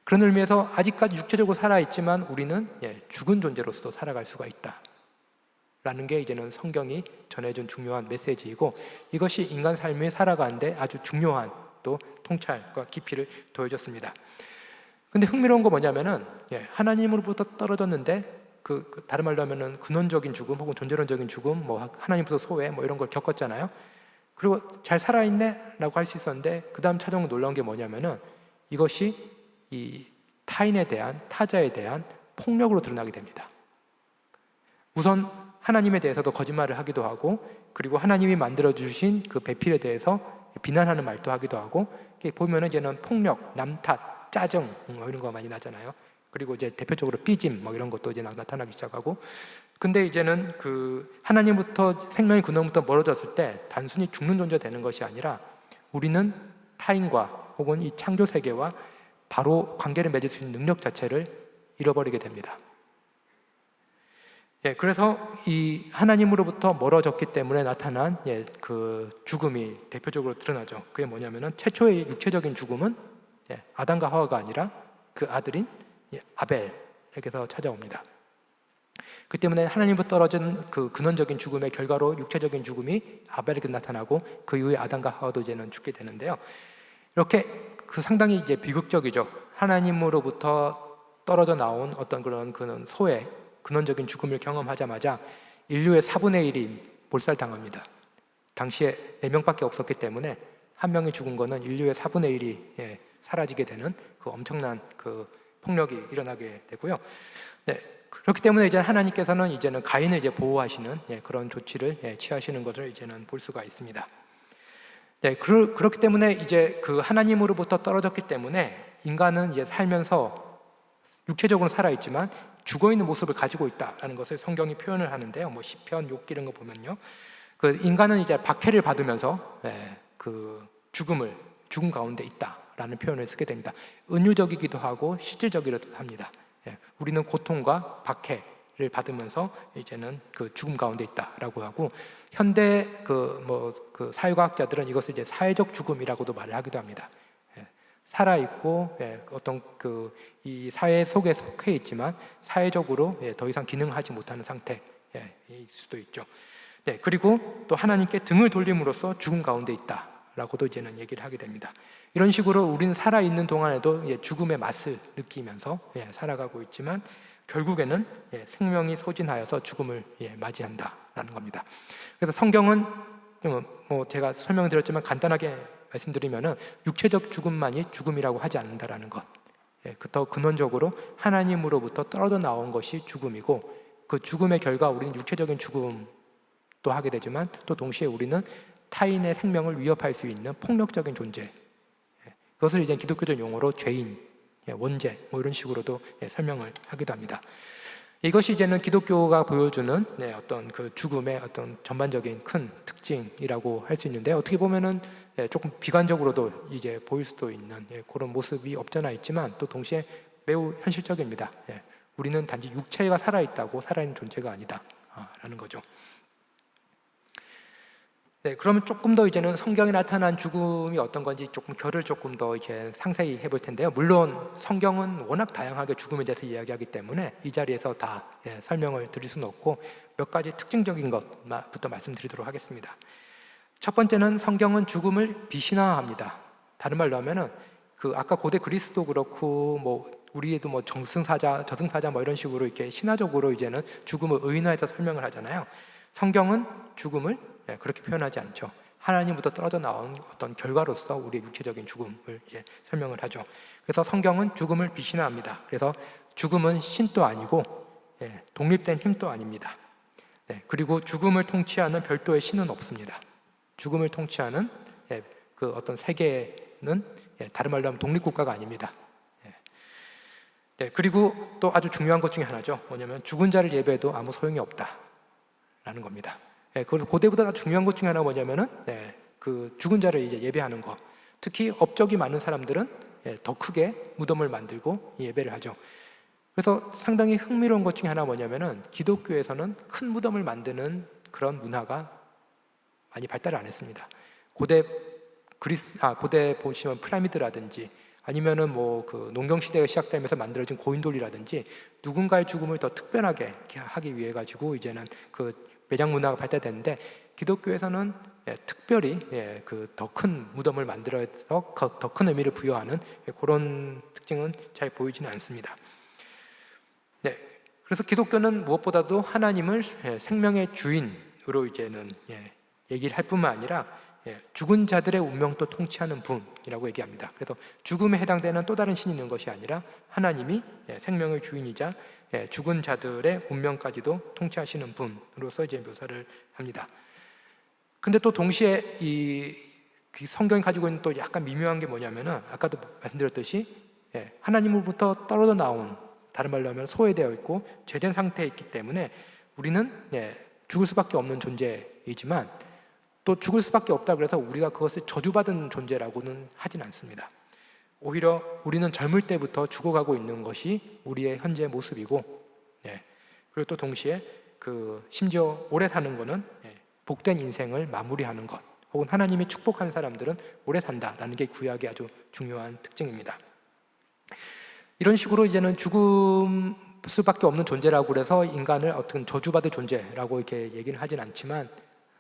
Speaker 1: 그런 의미에서 아직까지 육체적으로 살아있지만 우리는 죽은 존재로서 살아갈 수가 있다라는 게 이제는 성경이 전해준 중요한 메시지이고, 이것이 인간 삶을 살아가는데 아주 중요한 또 통찰과 깊이를 더해줬습니다. 근데 흥미로운 거 뭐냐면은 하나님으로부터 떨어졌는데 다른 말로 하면은 근원적인 죽음 혹은 존재론적인 죽음, 하나님부터 소외 이런 걸 겪었잖아요. 그리고 잘 살아있네라고 할 수 있었는데, 그 다음 찾아온 놀라운 게 뭐냐면은 이것이 이 타인에 대한, 타자에 대한 폭력으로 드러나게 됩니다. 우선 하나님에 대해서도 거짓말을 하기도 하고, 그리고 하나님이 만들어주신 그 배필에 대해서 비난하는 말도 하기도 하고, 보면은 이제는 폭력, 남탓, 짜증 이런 거 많이 나잖아요. 그리고 이제 대표적으로 삐짐 이런 것도 이제 나타나기 시작하고. 근데 이제는 그 하나님부터, 생명의 근원부터 멀어졌을 때 단순히 죽는 존재 되는 것이 아니라 우리는 타인과 혹은 이 창조 세계와 바로 관계를 맺을 수 있는 능력 자체를 잃어버리게 됩니다. 그래서 이 하나님으로부터 멀어졌기 때문에 나타난 그 죽음이 대표적으로 드러나죠. 그게 뭐냐면은 최초의 육체적인 죽음은 아담과 하와가 아니라 그 아들인 아벨에게서 찾아옵니다. 그 때문에 하나님부터 떨어진 그 근원적인 죽음의 결과로 육체적인 죽음이 아벨에게 나타나고, 그 이후에 아담과 하와도 이제는 죽게 되는데요. 이렇게 그 상당히 이제 비극적이죠. 하나님으로부터 떨어져 나온 어떤 그런 소외, 근원적인 죽음을 경험하자마자 인류의 4분의 1이 몰살당합니다. 당시에 4명밖에 없었기 때문에 한 명이 죽은 거는 인류의 4분의 1이 사라지게 되는 그 엄청난 그 폭력이 일어나게 되고요. 그렇기 때문에 이제 하나님께서는 이제는 가인을 이제 보호하시는 그런 조치를 취하시는 것을 이제는 볼 수가 있습니다. 그렇기 때문에 이제 그 하나님으로부터 떨어졌기 때문에 인간은 이제 살면서 육체적으로 살아있지만 죽어 있는 모습을 가지고 있다라는 것을 성경이 표현을 하는데요. 뭐 시편, 욥기 이런 거 보면요, 그 인간은 이제 박해를 받으면서 그 죽음 가운데 있다라는 표현을 쓰게 됩니다. 은유적이기도 하고 실질적이기도 합니다. 우리는 고통과 박해를 받으면서 이제는 그 죽음 가운데 있다라고 하고, 현대 그 사회과학자들은 이것을 이제 사회적 죽음이라고도 말을 하기도 합니다. 살아 있고 어떤 이 사회 속에 속해 있지만 사회적으로 더 이상 기능하지 못하는 상태일 수도 있죠. 그리고 또 하나님께 등을 돌림으로써 죽음 가운데 있다라고도 이제는 얘기를 하게 됩니다. 이런 식으로 우리는 살아 있는 동안에도 죽음의 맛을 느끼면서 살아가고 있지만 결국에는 생명이 소진하여서 죽음을 맞이한다라는 겁니다. 그래서 성경은 뭐 제가 설명드렸지만 간단하게 말씀드리면은 육체적 죽음만이 죽음이라고 하지 않는다라는 것. 더 근원적으로 하나님으로부터 떨어져 나온 것이 죽음이고, 그 죽음의 결과 우리는 육체적인 죽음도 하게 되지만 또 동시에 우리는 타인의 생명을 위협할 수 있는 폭력적인 존재. 그것을 이제 기독교적 용어로 죄인, 원죄 뭐 이런 식으로도 설명을 하기도 합니다. 이것이 이제는 기독교가 보여주는 어떤 그 죽음의 어떤 전반적인 큰 특징이라고 할 수 있는데, 어떻게 보면은 조금 비관적으로도 이제 보일 수도 있는 그런 모습이 없잖아 있지만 또 동시에 매우 현실적입니다. 우리는 단지 육체가 살아있다고 살아있는 존재가 아니다라는 거죠. 그러면 조금 더 이제는 성경에 나타난 죽음이 어떤 건지 조금 결을 조금 더 이렇게 상세히 해볼 텐데요. 물론 성경은 워낙 다양하게 죽음에 대해서 이야기하기 때문에 이 자리에서 다 설명을 드릴 수는 없고 몇 가지 특징적인 것부터 말씀드리도록 하겠습니다. 첫 번째는 성경은 죽음을 비신화합니다. 다른 말로 하면은 그 아까 고대 그리스도 그렇고 뭐 우리에도 뭐 정승사자, 저승사자 뭐 이런 식으로 이렇게 신화적으로 이제는 죽음을 의인화해서 설명을 하잖아요. 성경은 죽음을 그렇게 표현하지 않죠. 하나님부터 떨어져 나온 어떤 결과로서 우리의 육체적인 죽음을 이제 설명을 하죠. 그래서 성경은 죽음을 비신화합니다. 그래서 죽음은 신도 아니고 독립된 힘도 아닙니다. 그리고 죽음을 통치하는 별도의 신은 없습니다. 죽음을 통치하는 그 어떤 세계는 다른 말로 하면 독립국가가 아닙니다. 그리고 또 아주 중요한 것 중에 하나죠. 뭐냐면 죽은 자를 예배해도 아무 소용이 없다라는 겁니다. 그래서 고대보다 중요한 것 중에 하나가 뭐냐면은 그 죽은 자를 이제 예배하는 것. 특히 업적이 많은 사람들은 더 크게 무덤을 만들고 예배를 하죠. 그래서 상당히 흥미로운 것 중에 하나가 뭐냐면은 기독교에서는 큰 무덤을 만드는 그런 문화가 많이 발달을 안 했습니다. 고대 보시면 피라미드라든지 아니면은 뭐 그 농경 시대가 시작되면서 만들어진 고인돌이라든지 누군가의 죽음을 더 특별하게 하기 위해 가지고 이제는 그 매장 문화가 발달됐는데, 기독교에서는 특별히 그 더 큰 무덤을 만들어서 더 큰 의미를 부여하는 그런 특징은 잘 보이지는 않습니다. 그래서 기독교는 무엇보다도 하나님을 생명의 주인으로 이제는 얘기를 할 뿐만 아니라 죽은 자들의 운명도 통치하는 분이라고 얘기합니다. 그래서 죽음에 해당되는 또 다른 신이 있는 것이 아니라 하나님이 생명의 주인이자 죽은 자들의 운명까지도 통치하시는 분으로서 이제 묘사를 합니다. 근데 또 동시에 이 성경이 가지고 있는 또 약간 미묘한 게 뭐냐면은 아까도 말씀드렸듯이 하나님으로부터 떨어져 나온, 다른 말로 하면 소외되어 있고 죄된 상태에 있기 때문에 우리는 죽을 수밖에 없는 존재이지만 또 죽을 수밖에 없다 그래서 우리가 그것을 저주받은 존재라고는 하진 않습니다. 오히려 우리는 젊을 때부터 죽어가고 있는 것이 우리의 현재 모습이고, 그리고 또 동시에 심지어 오래 사는 것은 복된 인생을 마무리하는 것, 혹은 하나님이 축복한 사람들은 오래 산다라는 게 구약의 아주 중요한 특징입니다. 이런 식으로 이제는 죽을 수밖에 없는 존재라고 그래서 인간을 어떤 저주받을 존재라고 이렇게 얘기는 하진 않지만,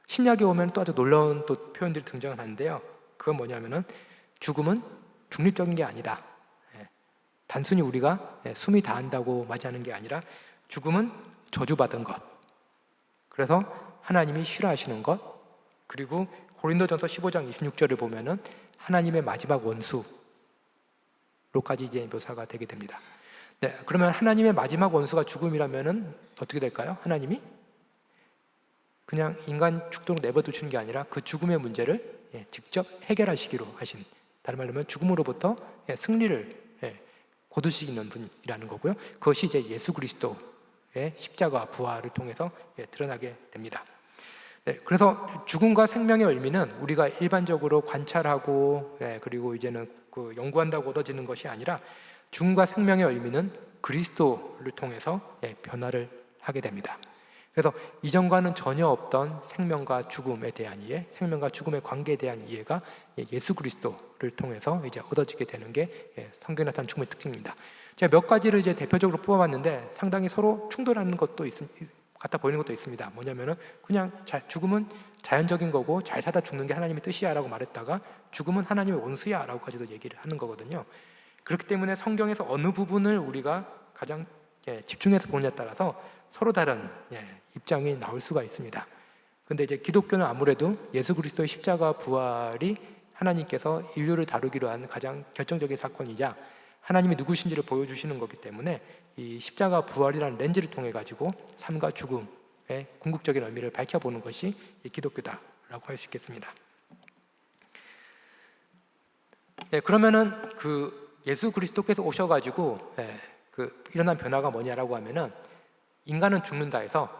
Speaker 1: 신약에 오면 또 아주 놀라운 또 표현들이 등장을 하는데요. 그건 뭐냐면은 죽음은 중립적인 게 아니다. 단순히 우리가 숨이 다한다고 맞이하는 게 아니라 죽음은 저주받은 것. 그래서 하나님이 싫어하시는 것. 그리고 고린도전서 15장 26절을 보면은 하나님의 마지막 원수로까지 이제 묘사가 되게 됩니다. 그러면 하나님의 마지막 원수가 죽음이라면은 어떻게 될까요? 하나님이 그냥 인간 죽도록 내버려두시는 게 아니라 그 죽음의 문제를 직접 해결하시기로 하신, 다른 말로 하면 죽음으로부터 승리를 거두시는 분이라는 거고요. 그것이 이제 예수 그리스도의 십자가 부활을 통해서 드러나게 됩니다. 네, 그래서 죽음과 생명의 의미는 우리가 일반적으로 관찰하고 그리고 이제는 그 연구한다고 얻어지는 것이 아니라 죽음과 생명의 의미는 그리스도를 통해서 변화를 하게 됩니다. 그래서 이전과는 전혀 없던 생명과 죽음에 대한 이해, 생명과 죽음의 관계에 대한 이해가 예수 그리스도를 통해서 이제 얻어지게 되는 게 성경에 나타난 죽음의 특징입니다. 제가 몇 가지를 이제 대표적으로 뽑아봤는데 상당히 서로 충돌하는 것도 같아 보이는 것도 있습니다. 뭐냐면은 그냥 죽음은 자연적인 거고 잘 사다 죽는 게 하나님의 뜻이야라고 말했다가 죽음은 하나님의 원수야라고까지도 얘기를 하는 거거든요. 그렇기 때문에 성경에서 어느 부분을 우리가 가장 집중해서 보느냐에 따라서 서로 다른 입장이 나올 수가 있습니다. 근데 이제 기독교는 아무래도 예수 그리스도의 십자가 부활이 하나님께서 인류를 다루기로 한 가장 결정적인 사건이자 하나님이 누구신지를 보여주시는 거기 때문에 이 십자가 부활이라는 렌즈를 통해 가지고 삶과 죽음의 궁극적인 의미를 밝혀보는 것이 기독교다라고 할 수 있겠습니다. 그러면은 그 예수 그리스도께서 오셔가지고 그 일어난 변화가 뭐냐라고 하면은 인간은 죽는다 해서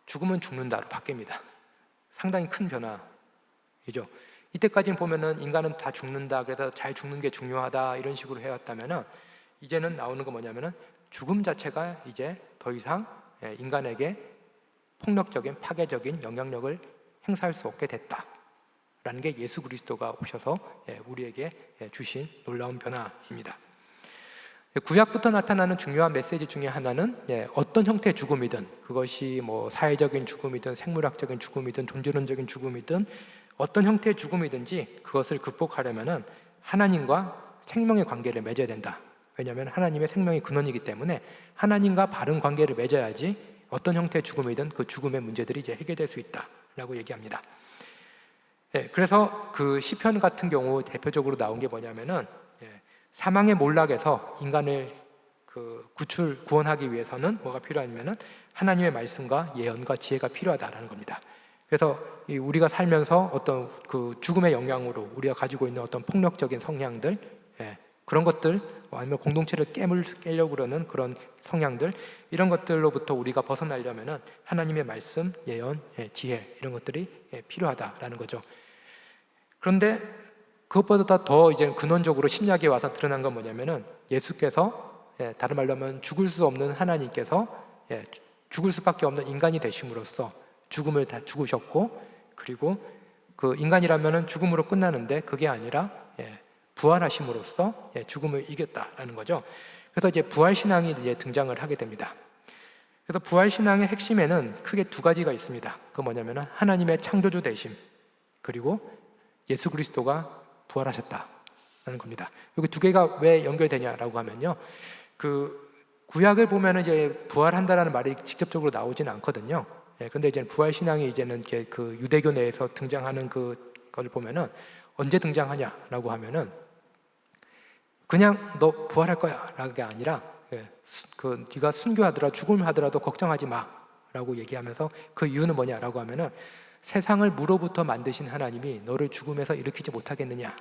Speaker 1: 죽음은 죽는다로 바뀝니다. 상당히 큰 변화이죠. 이때까지는 보면은 인간은 다 죽는다, 그래서 잘 죽는 게 중요하다 이런 식으로 해왔다면은 이제는 나오는 거 뭐냐면은 죽음 자체가 이제 더 이상 인간에게 폭력적인 파괴적인 영향력을 행사할 수 없게 됐다라는 게 예수 그리스도가 오셔서 우리에게 주신 놀라운 변화입니다. 구약부터 나타나는 중요한 메시지 중에 하나는 어떤 형태의 죽음이든 그것이 뭐 사회적인 죽음이든 생물학적인 죽음이든 존재론적인 죽음이든 어떤 형태의 죽음이든지 그것을 극복하려면은 하나님과 생명의 관계를 맺어야 된다. 왜냐하면 하나님의 생명의 근원이기 때문에 하나님과 바른 관계를 맺어야지 어떤 형태의 죽음이든 그 죽음의 문제들이 이제 해결될 수 있다라고 얘기합니다. 그래서 그 시편 같은 경우 대표적으로 나온 게 뭐냐면은 사망의 몰락에서 인간을 구원하기 위해서는 뭐가 필요하냐면은 하나님의 말씀과 예언과 지혜가 필요하다라는 겁니다. 그래서 우리가 살면서 어떤 그 죽음의 영향으로 우리가 가지고 있는 어떤 폭력적인 성향들, 그런 것들, 아니면 공동체를 깨려고 그러는 그런 성향들, 이런 것들로부터 우리가 벗어나려면은 하나님의 말씀, 예언, 지혜 이런 것들이 필요하다라는 거죠. 그런데 그것보다 더 이제 근원적으로 신약에 와서 드러난 건 뭐냐면은 예수께서 다른 말로 하면 죽을 수 없는 하나님께서 죽을 수밖에 없는 인간이 되심으로써 죽음을 다 죽으셨고, 그리고 그 인간이라면은 죽음으로 끝나는데 그게 아니라 부활하심으로써 죽음을 이겼다라는 거죠. 그래서 이제 부활 신앙이 이제 등장을 하게 됩니다. 그래서 부활 신앙의 핵심에는 크게 두 가지가 있습니다. 그 뭐냐면은 하나님의 창조주 되심, 그리고 예수 그리스도가 부활하셨다라는 겁니다. 여기 두 개가 왜 연결되냐라고 하면요, 그 구약을 보면은 이제 부활한다라는 말이 직접적으로 나오지는 않거든요. 그런데 이제 부활 신앙이 이제는 그 유대교 내에서 등장하는 그걸 보면은 언제 등장하냐라고 하면은 그냥 너 부활할 거야라는 게 아니라 그 네가 순교하더라 죽음하더라도 걱정하지 마라고 얘기하면서 그 이유는 뭐냐라고 하면은 세상을 무로부터 만드신 하나님이 너를 죽음에서 일으키지 못하겠느냐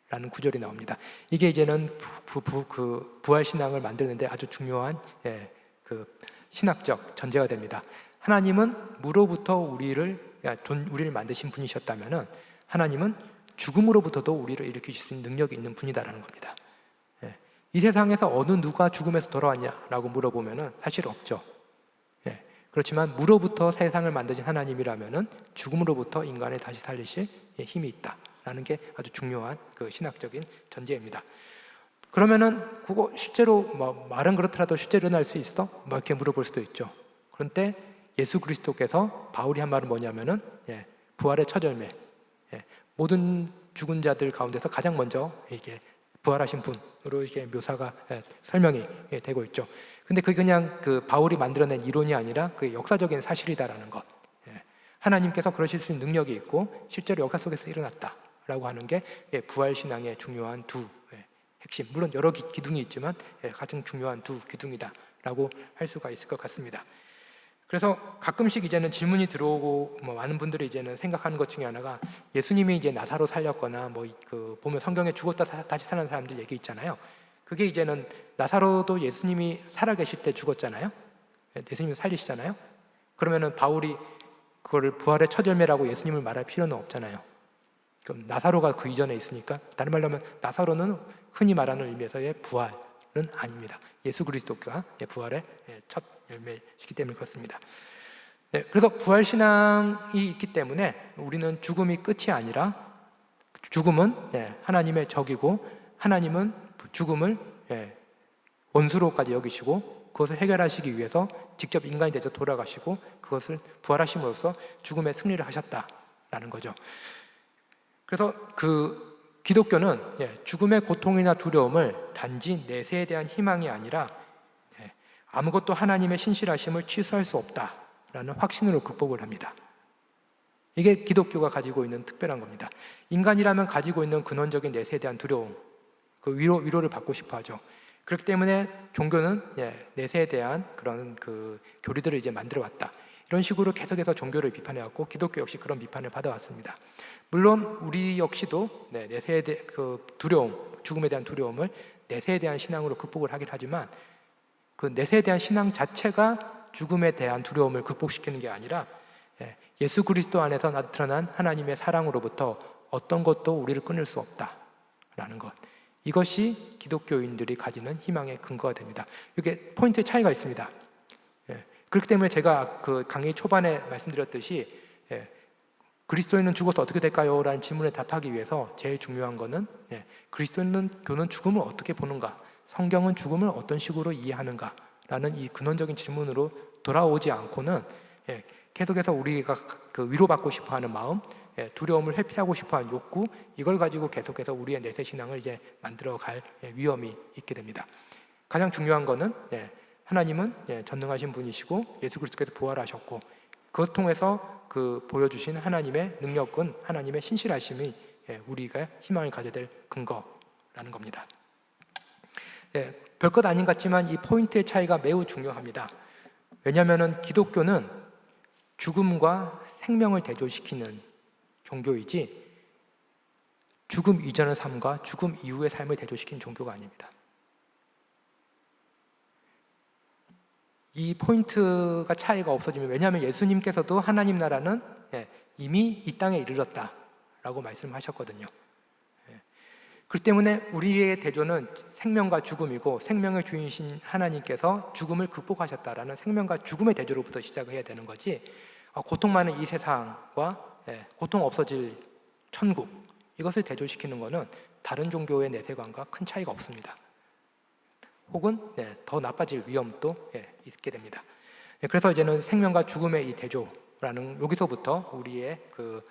Speaker 1: 라는 구절이 나옵니다. 이게 이제는 그 부활 신앙을 만드는데 아주 중요한 그 신학적 전제가 됩니다. 하나님은 무로부터 우리를 만드신 분이셨다면은 하나님은 죽음으로부터도 우리를 일으키실 수 있는 능력이 있는 분이다라는 겁니다. 이 세상에서 어느 누가 죽음에서 돌아왔냐라고 물어보면은 사실 없죠. 그렇지만 무로부터 세상을 만드신 하나님이라면은 죽음으로부터 인간을 다시 살리실 힘이 있다라는 게 아주 중요한 그 신학적인 전제입니다. 그러면은 그거 실제로 뭐 말은 그렇더라도 실제로 일어날 수 있어? 뭐 이렇게 물어볼 수도 있죠. 그런데 예수 그리스도께서 바울이 한 말은 뭐냐면은 부활의 첫 열매, 모든 죽은 자들 가운데서 가장 먼저 이게 부활하신 분으로 이게 묘사가 설명이 되고 있죠. 근데 그게 그냥 그 바울이 만들어낸 이론이 아니라 그 역사적인 사실이다라는 것. 하나님께서 그러실 수 있는 능력이 있고 실제로 역사 속에서 일어났다라고 하는 게 부활 신앙의 중요한 두 핵심. 물론 여러 기둥이 있지만 가장 중요한 두 기둥이다라고 할 수가 있을 것 같습니다. 그래서 가끔씩 이제는 질문이 들어오고 많은 분들이 이제는 생각하는 것 중에 하나가 예수님이 이제 나사로 살렸거나 보면 성경에 죽었다 다시 살아난 사람들 얘기 있잖아요. 그게 이제는 나사로도 예수님이 살아계실 때 죽었잖아요. 예수님이 살리시잖아요. 그러면은 바울이 그거를 부활의 첫 열매라고 예수님을 말할 필요는 없잖아요. 그럼 나사로가 그 이전에 있으니까, 다른 말로 하면 나사로는 흔히 말하는 의미에서의 부활은 아닙니다. 예수 그리스도가 부활의 첫 열매이기 때문에 그렇습니다. 네, 그래서 부활신앙이 있기 때문에 우리는 죽음이 끝이 아니라, 죽음은 하나님의 적이고 하나님은 죽음을 원수로까지 여기시고 그것을 해결하시기 위해서 직접 인간이 되셔서 돌아가시고 그것을 부활하심으로써 죽음의 승리를 하셨다라는 거죠. 그래서 그 기독교는 죽음의 고통이나 두려움을 단지 내세에 대한 희망이 아니라 아무것도 하나님의 신실하심을 취소할 수 없다라는 확신으로 극복을 합니다. 이게 기독교가 가지고 있는 특별한 겁니다. 인간이라면 가지고 있는 근원적인 내세에 대한 두려움, 그 위로를 받고 싶어 하죠. 그렇기 때문에 종교는 내세에 대한 그런 그 교리들을 이제 만들어 왔다. 이런 식으로 계속해서 종교를 비판해 왔고 기독교 역시 그런 비판을 받아왔습니다. 물론 우리 역시도 내세에 대한 그 두려움, 죽음에 대한 두려움을 내세에 대한 신앙으로 극복을 하긴 하지만 그 내세에 대한 신앙 자체가 죽음에 대한 두려움을 극복시키는 게 아니라 예수 그리스도 안에서 나타난 하나님의 사랑으로부터 어떤 것도 우리를 끊을 수 없다라는 것, 이것이 기독교인들이 가지는 희망의 근거가 됩니다. 이게 포인트의 차이가 있습니다. 그렇기 때문에 제가 그 강의 초반에 말씀드렸듯이 그리스도인은 죽어서 어떻게 될까요? 라는 질문에 답하기 위해서 제일 중요한 거는 그리스도인은 죽음을 어떻게 보는가, 성경은 죽음을 어떤 식으로 이해하는가 라는 이 근원적인 질문으로 돌아오지 않고는 계속해서 우리가 그 위로받고 싶어하는 마음, 두려움을 회피하고 싶어하는 욕구, 이걸 가지고 계속해서 우리의 내세 신앙을 이제 만들어갈 위험이 있게 됩니다. 가장 중요한 거는 하나님은 전능하신 분이시고 예수 그리스도께서 부활하셨고 그것 통해서 그 보여주신 하나님의 능력은 하나님의 신실하심이 우리가 희망을 가져야 될 근거라는 겁니다. 별것 아닌 것 같지만 이 포인트의 차이가 매우 중요합니다. 왜냐하면 기독교는 죽음과 생명을 대조시키는 종교이지 죽음 이전의 삶과 죽음 이후의 삶을 대조시키는 종교가 아닙니다. 이 포인트가 차이가 없어지면, 왜냐하면 예수님께서도 하나님 나라는 이미 이 땅에 이르렀다라고 말씀하셨거든요. 그렇기 때문에 우리의 대조는 생명과 죽음이고 생명의 주인이신 하나님께서 죽음을 극복하셨다라는 생명과 죽음의 대조로부터 시작을 해야 되는 거지, 고통 많은 이 세상과 고통 없어질 천국, 이것을 대조시키는 것은 다른 종교의 내세관과 큰 차이가 없습니다. 혹은 더 나빠질 위험도 있게 됩니다. 그래서 이제는 생명과 죽음의 이 대조라는, 여기서부터 우리의 그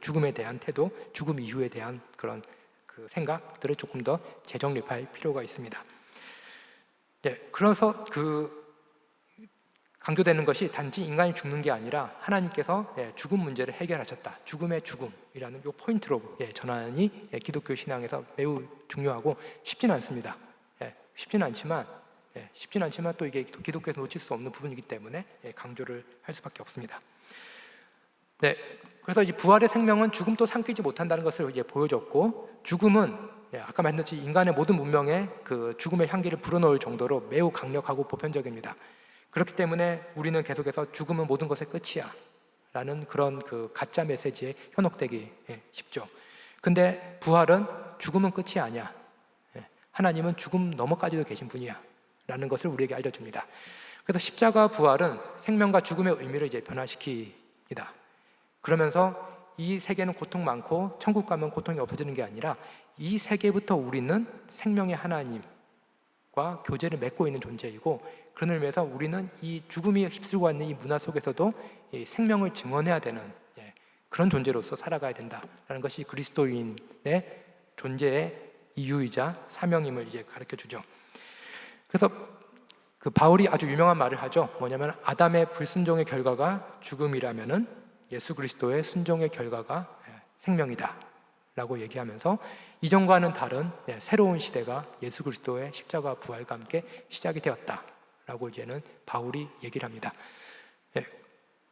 Speaker 1: 죽음에 대한 태도, 죽음 이후에 대한 그런 그 생각들을 조금 더 재정립할 필요가 있습니다. 그래서 강조되는 것이 단지 인간이 죽는 게 아니라 하나님께서 죽음 문제를 해결하셨다. 죽음의 죽음이라는 이 포인트로 전환이 기독교 신앙에서 매우 중요하고 쉽지는 않습니다. 쉽지는 않지만 또 이게 기독교에서 놓칠 수 없는 부분이기 때문에 강조를 할 수밖에 없습니다. 그래서 이제 부활의 생명은 죽음도 삼키지 못한다는 것을 이제 보여줬고, 죽음은 아까 말했듯이 인간의 모든 문명에 그 죽음의 향기를 불어넣을 정도로 매우 강력하고 보편적입니다. 그렇기 때문에 우리는 계속해서 죽음은 모든 것의 끝이야 라는 그런 그 가짜 메시지에 현혹되기 쉽죠. 근데 부활은 죽음은 끝이 아니야. 하나님은 죽음 너머까지도 계신 분이야 라는 것을 우리에게 알려줍니다. 그래서 십자가 부활은 생명과 죽음의 의미를 이제 변화시킵니다. 그러면서 이 세계는 고통 많고 천국 가면 고통이 없어지는 게 아니라 이 세계부터 우리는 생명의 하나님과 교제를 맺고 있는 존재이고, 그런 의미에서 우리는 이 죽음이 휩쓸고 있는 이 문화 속에서도 이 생명을 증언해야 되는 그런 존재로서 살아가야 된다라는 것이 그리스도인의 존재의 이유이자 사명임을 이제 가르쳐 주죠. 그래서 그 바울이 아주 유명한 말을 하죠. 뭐냐면 아담의 불순종의 결과가 죽음이라면은 예수 그리스도의 순종의 결과가 생명이다 라고 얘기하면서 이전과는 다른 새로운 시대가 예수 그리스도의 십자가 부활과 함께 시작이 되었다 라고 이제는 바울이 얘기를 합니다.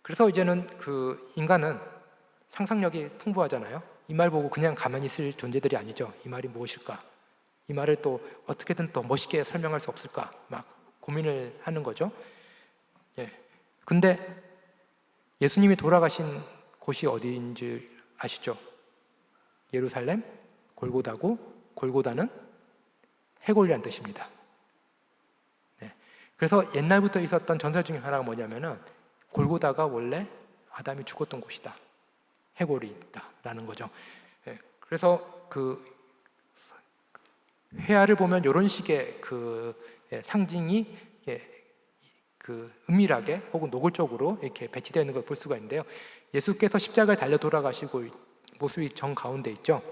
Speaker 1: 그래서 이제는 그 인간은 상상력이 풍부하잖아요. 이 말 보고 그냥 가만히 있을 존재들이 아니죠. 이 말이 무엇일까? 이 말을 또 어떻게든 더 멋있게 설명할 수 없을까 막 고민을 하는 거죠. 예. 근데 예수님이 돌아가신 곳이 어디인지 아시죠? 예루살렘, 골고다고, 골고다는 해골이란 뜻입니다. 네. 그래서 옛날부터 있었던 전설 중에 하나가 뭐냐면은 골고다가 원래 아담이 죽었던 곳이다. 해골이 있다라는 거죠. 예. 그래서 그 회화를 보면 이런 식의 상징이 은밀하게 혹은 노골적으로 이렇게 배치되어 있는 걸 볼 수가 있는데요. 예수께서 십자가에 달려 돌아가시고 모습이 정 가운데 있죠.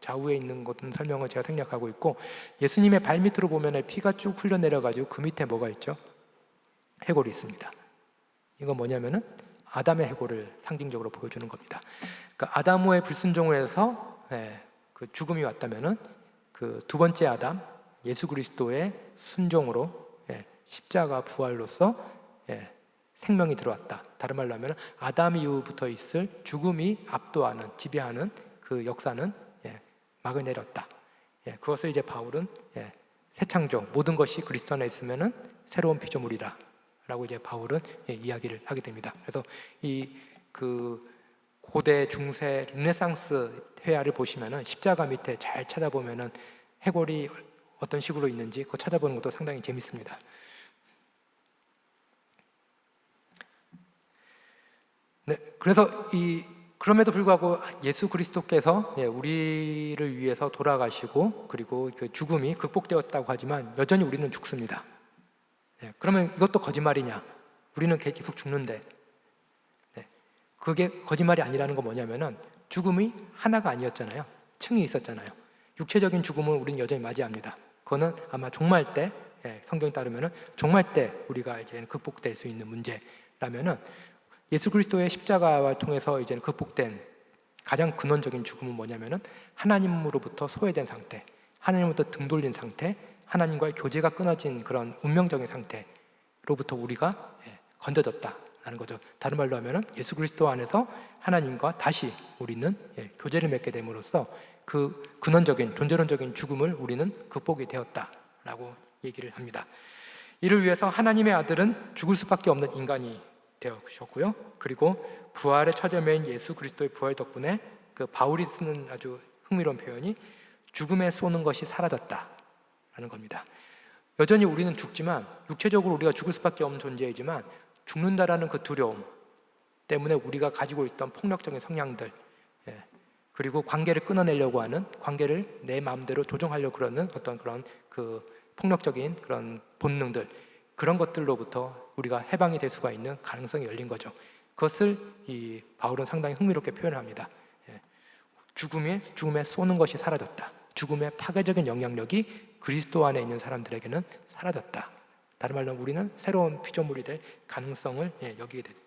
Speaker 1: 좌우에 있는 것은 설명을 제가 생략하고 있고, 예수님의 발 밑으로 보면 피가 쭉 흘러 내려가지고 그 밑에 뭐가 있죠? 해골이 있습니다. 이건 뭐냐면은 아담의 해골을 상징적으로 보여주는 겁니다. 그러니까 아담의 불순종을 해서 그 죽음이 왔다면은 그 두 번째 아담 예수 그리스도의 순종으로 십자가 부활로서 생명이 들어왔다. 다른 말로 하면 아담 이후부터 있을 죽음이 압도하는, 지배하는 그 역사는 막을 내렸다. 그것을 이제 바울은 새 창조, 모든 것이 그리스도 안에 있으면은 새로운 피조물이라 라고 이제 바울은 이야기를 하게 됩니다. 그래서 그 고대 중세 르네상스 회화를 보시면은 십자가 밑에 잘 찾아보면은 해골이 어떤 식으로 있는지 그거 찾아보는 것도 상당히 재밌습니다. 네, 그래서 그럼에도 불구하고 예수 그리스도께서 우리를 위해서 돌아가시고 그리고 그 죽음이 극복되었다고 하지만 여전히 우리는 죽습니다. 그러면 이것도 거짓말이냐? 우리는 계속 죽는데. 그게 거짓말이 아니라는 건 뭐냐면은 죽음이 하나가 아니었잖아요. 층이 있었잖아요. 육체적인 죽음은 우리는 여전히 맞이합니다. 그거는 아마 종말 때, 성경에 따르면은 종말 때 우리가 이제 극복될 수 있는 문제라면은 예수 그리스도의 십자가를 통해서 이제 극복된 가장 근원적인 죽음은 뭐냐면은 하나님으로부터 소외된 상태, 하나님으로부터 등 돌린 상태, 하나님과의 교제가 끊어진 그런 운명적인 상태로부터 우리가 건져졌다라는 거죠. 다른 말로 하면은 예수 그리스도 안에서 하나님과 다시 우리는 교제를 맺게 됨으로써 그 근원적인 존재론적인 죽음을 우리는 극복이 되었다라고 얘기를 합니다. 이를 위해서 하나님의 아들은 죽을 수밖에 없는 인간이 되었고요. 그리고 부활의 처제인 예수 그리스도의 부활 덕분에 그 바울이 쓰는 아주 흥미로운 표현이 죽음에 쏘는 것이 사라졌다라는 겁니다. 여전히 우리는 죽지만 육체적으로 우리가 죽을 수밖에 없는 존재이지만 죽는다라는 그 두려움 때문에 우리가 가지고 있던 폭력적인 성향들 그리고 관계를 끊어내려고 하는 관계를 내 마음대로 조정하려고 그러는 어떤 그런 그 폭력적인 그런 본능들 그런 것들로부터 우리가 해방이 될 수가 있는 가능성이 열린 거죠. 그것을 이 바울은 상당히 흥미롭게 표현합니다. 죽음에 쏘는 것이 사라졌다. 죽음의 파괴적인 영향력이 그리스도 안에 있는 사람들에게는 사라졌다. 다른 말로 우리는 새로운 피조물이 될 가능성을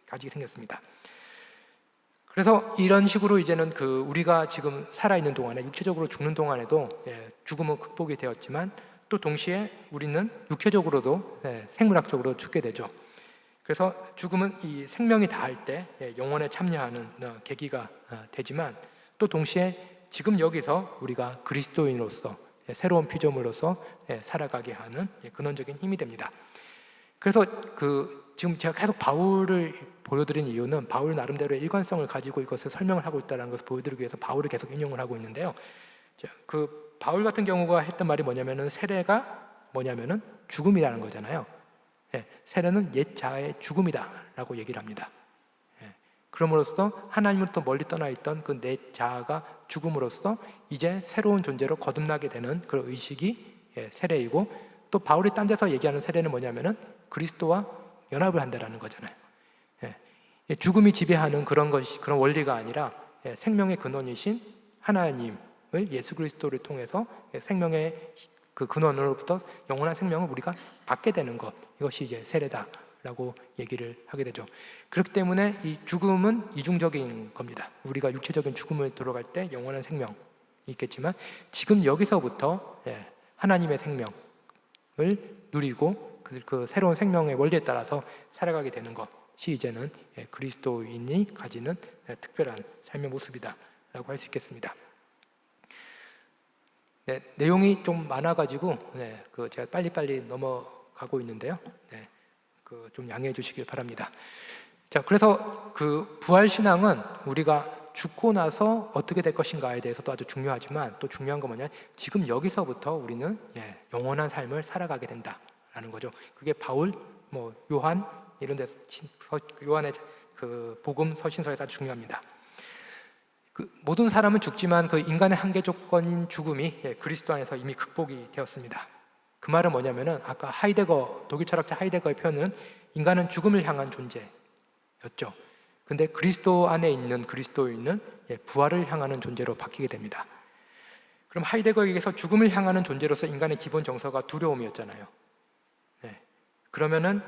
Speaker 1: 가지게 생겼습니다. 그래서 이런 식으로 이제는 우리가 지금 살아있는 동안에 육체적으로 죽는 동안에도 죽음은 극복이 되었지만 또 동시에 우리는 육체적으로도 생물학적으로 죽게 되죠. 그래서 죽음은 이 생명이 다할 때 영원에 참여하는 계기가 되지만 또 동시에 지금 여기서 우리가 그리스도인으로서 새로운 피조물로서 살아가게 하는 근원적인 힘이 됩니다. 그래서 지금 제가 계속 바울을 보여드린 이유는 바울 나름대로의 일관성을 가지고 이것을 설명을 하고 있다는 것을 보여드리기 위해서 바울을 계속 인용을 하고 있는데요. 바울 같은 경우가 했던 말이 뭐냐면은 세례가 뭐냐면은 죽음이라는 거잖아요. 세례는 옛 자아의 죽음이다라고 얘기를 합니다. 그럼으로써 하나님으로부터 멀리 떠나 있던 그 내 자아가 죽음으로써 이제 새로운 존재로 거듭나게 되는 그런 의식이 세례이고 또 바울이 딴 데서 얘기하는 세례는 뭐냐면은 그리스도와 연합을 한다라는 거잖아요. 죽음이 지배하는 그런 원리가 아니라 생명의 근원이신 하나님을 예수 그리스도를 통해서 생명의 그 근원으로부터 영원한 생명을 우리가 받게 되는 것, 이것이 이제 세례다라고 얘기를 하게 되죠. 그렇기 때문에 이 죽음은 이중적인 겁니다. 우리가 육체적인 죽음을 들어갈 때 영원한 생명이 있겠지만 지금 여기서부터 하나님의 생명을 누리고 그 새로운 생명의 원리에 따라서 살아가게 되는 것이 이제는 그리스도인이 가지는 특별한 삶의 모습이다라고 할 수 있겠습니다. 내용이 좀 많아가지고 제가 빨리빨리 넘어가고 있는데요. 좀 양해해 주시길 바랍니다. 자, 그래서 그 부활 신앙은 우리가 죽고 나서 어떻게 될 것인가에 대해서도 아주 중요하지만 또 중요한 건 뭐냐? 지금 여기서부터 우리는 영원한 삶을 살아가게 된다라는 거죠. 그게 바울, 요한 이런 데서 요한의 그 복음 서신서에서 아주 중요합니다. 그 모든 사람은 죽지만 그 인간의 한계 조건인 죽음이 그리스도 안에서 이미 극복이 되었습니다. 그 말은 뭐냐면은 아까 독일 철학자 하이데거의 표현은 인간은 죽음을 향한 존재였죠. 근데 그리스도 안에 있는 그리스도인은 부활을 향하는 존재로 바뀌게 됩니다. 그럼 하이데거에게서 죽음을 향하는 존재로서 인간의 기본 정서가 두려움이었잖아요. 그러면은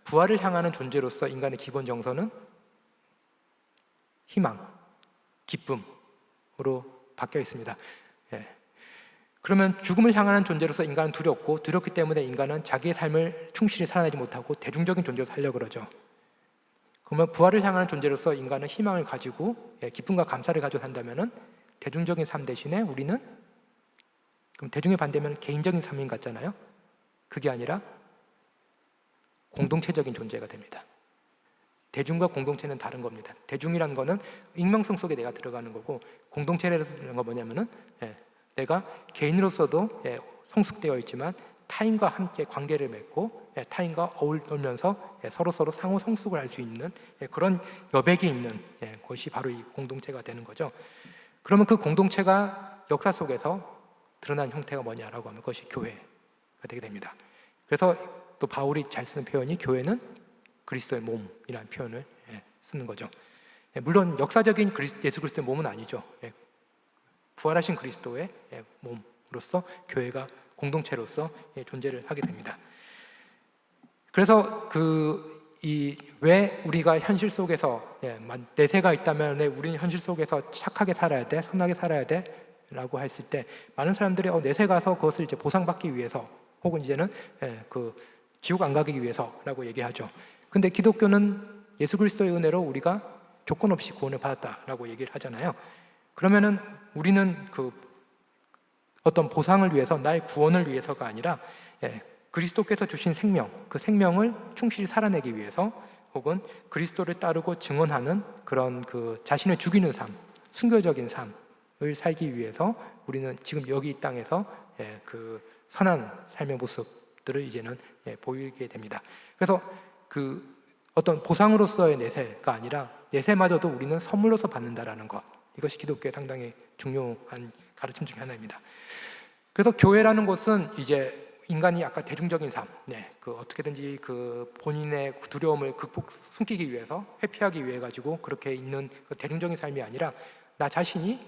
Speaker 1: 부활을 향하는 존재로서 인간의 기본 정서는 희망, 기쁨으로 바뀌어 있습니다. 그러면 죽음을 향하는 존재로서 인간은 두렵기 때문에 인간은 자기의 삶을 충실히 살아내지 못하고 대중적인 존재로 살려고 그러죠. 그러면 부활을 향하는 존재로서 인간은 희망을 가지고 기쁨과 감사를 가지고 산다면은 대중적인 삶 대신에 우리는 그럼 대중의 반대면 개인적인 삶인 것 같잖아요. 그게 아니라 공동체적인 존재가 됩니다. 대중과 공동체는 다른 겁니다. 대중이라는 거는 익명성 속에 내가 들어가는 거고, 공동체라는 건 뭐냐면은 내가 개인으로서도 성숙되어 있지만 타인과 함께 관계를 맺고 타인과 어울리면서 서로 상호 성숙을 할 수 있는 그런 여백이 있는 것이 바로 이 공동체가 되는 거죠. 그러면 그 공동체가 역사 속에서 드러난 형태가 뭐냐라고 하면 그것이 교회가 되게 됩니다. 그래서 또 바울이 잘 쓰는 표현이 교회는 그리스도의 몸이라는 표현을 쓰는 거죠. 물론 역사적인 예수 그리스도의 몸은 아니죠. 부활하신 그리스도의 몸으로서 교회가 공동체로서 존재를 하게 됩니다. 그래서 왜 우리가 현실 속에서 내세가 있다면 우리는 현실 속에서 착하게 살아야 돼, 선하게 살아야 돼 라고 했을 때 많은 사람들이 내세 가서 그것을 이제 보상받기 위해서 혹은 이제는 그 지옥 안 가기 위해서라고 얘기하죠. 근데 기독교는 예수 그리스도의 은혜로 우리가 조건 없이 구원을 받았다라고 얘기를 하잖아요. 그러면은 우리는 그 어떤 보상을 위해서, 나의 구원을 위해서가 아니라 그리스도께서 주신 생명, 그 생명을 충실히 살아내기 위해서 혹은 그리스도를 따르고 증언하는 그런 그 자신을 죽이는 삶, 순교적인 삶을 살기 위해서 우리는 지금 여기 이 땅에서 그 선한 삶의 모습들을 이제는 보이게 됩니다. 그래서 그 어떤 보상으로서의 내세가 아니라 내세마저도 우리는 선물로서 받는다라는 것, 이것이 기독교의 상당히 중요한 가르침 중에 하나입니다. 그래서 교회라는 것은 이제 인간이 아까 대중적인 삶, 그 어떻게든지 그 본인의 두려움을 숨기기 위해서, 회피하기 위해 가지고 그렇게 있는 그 대중적인 삶이 아니라 나 자신이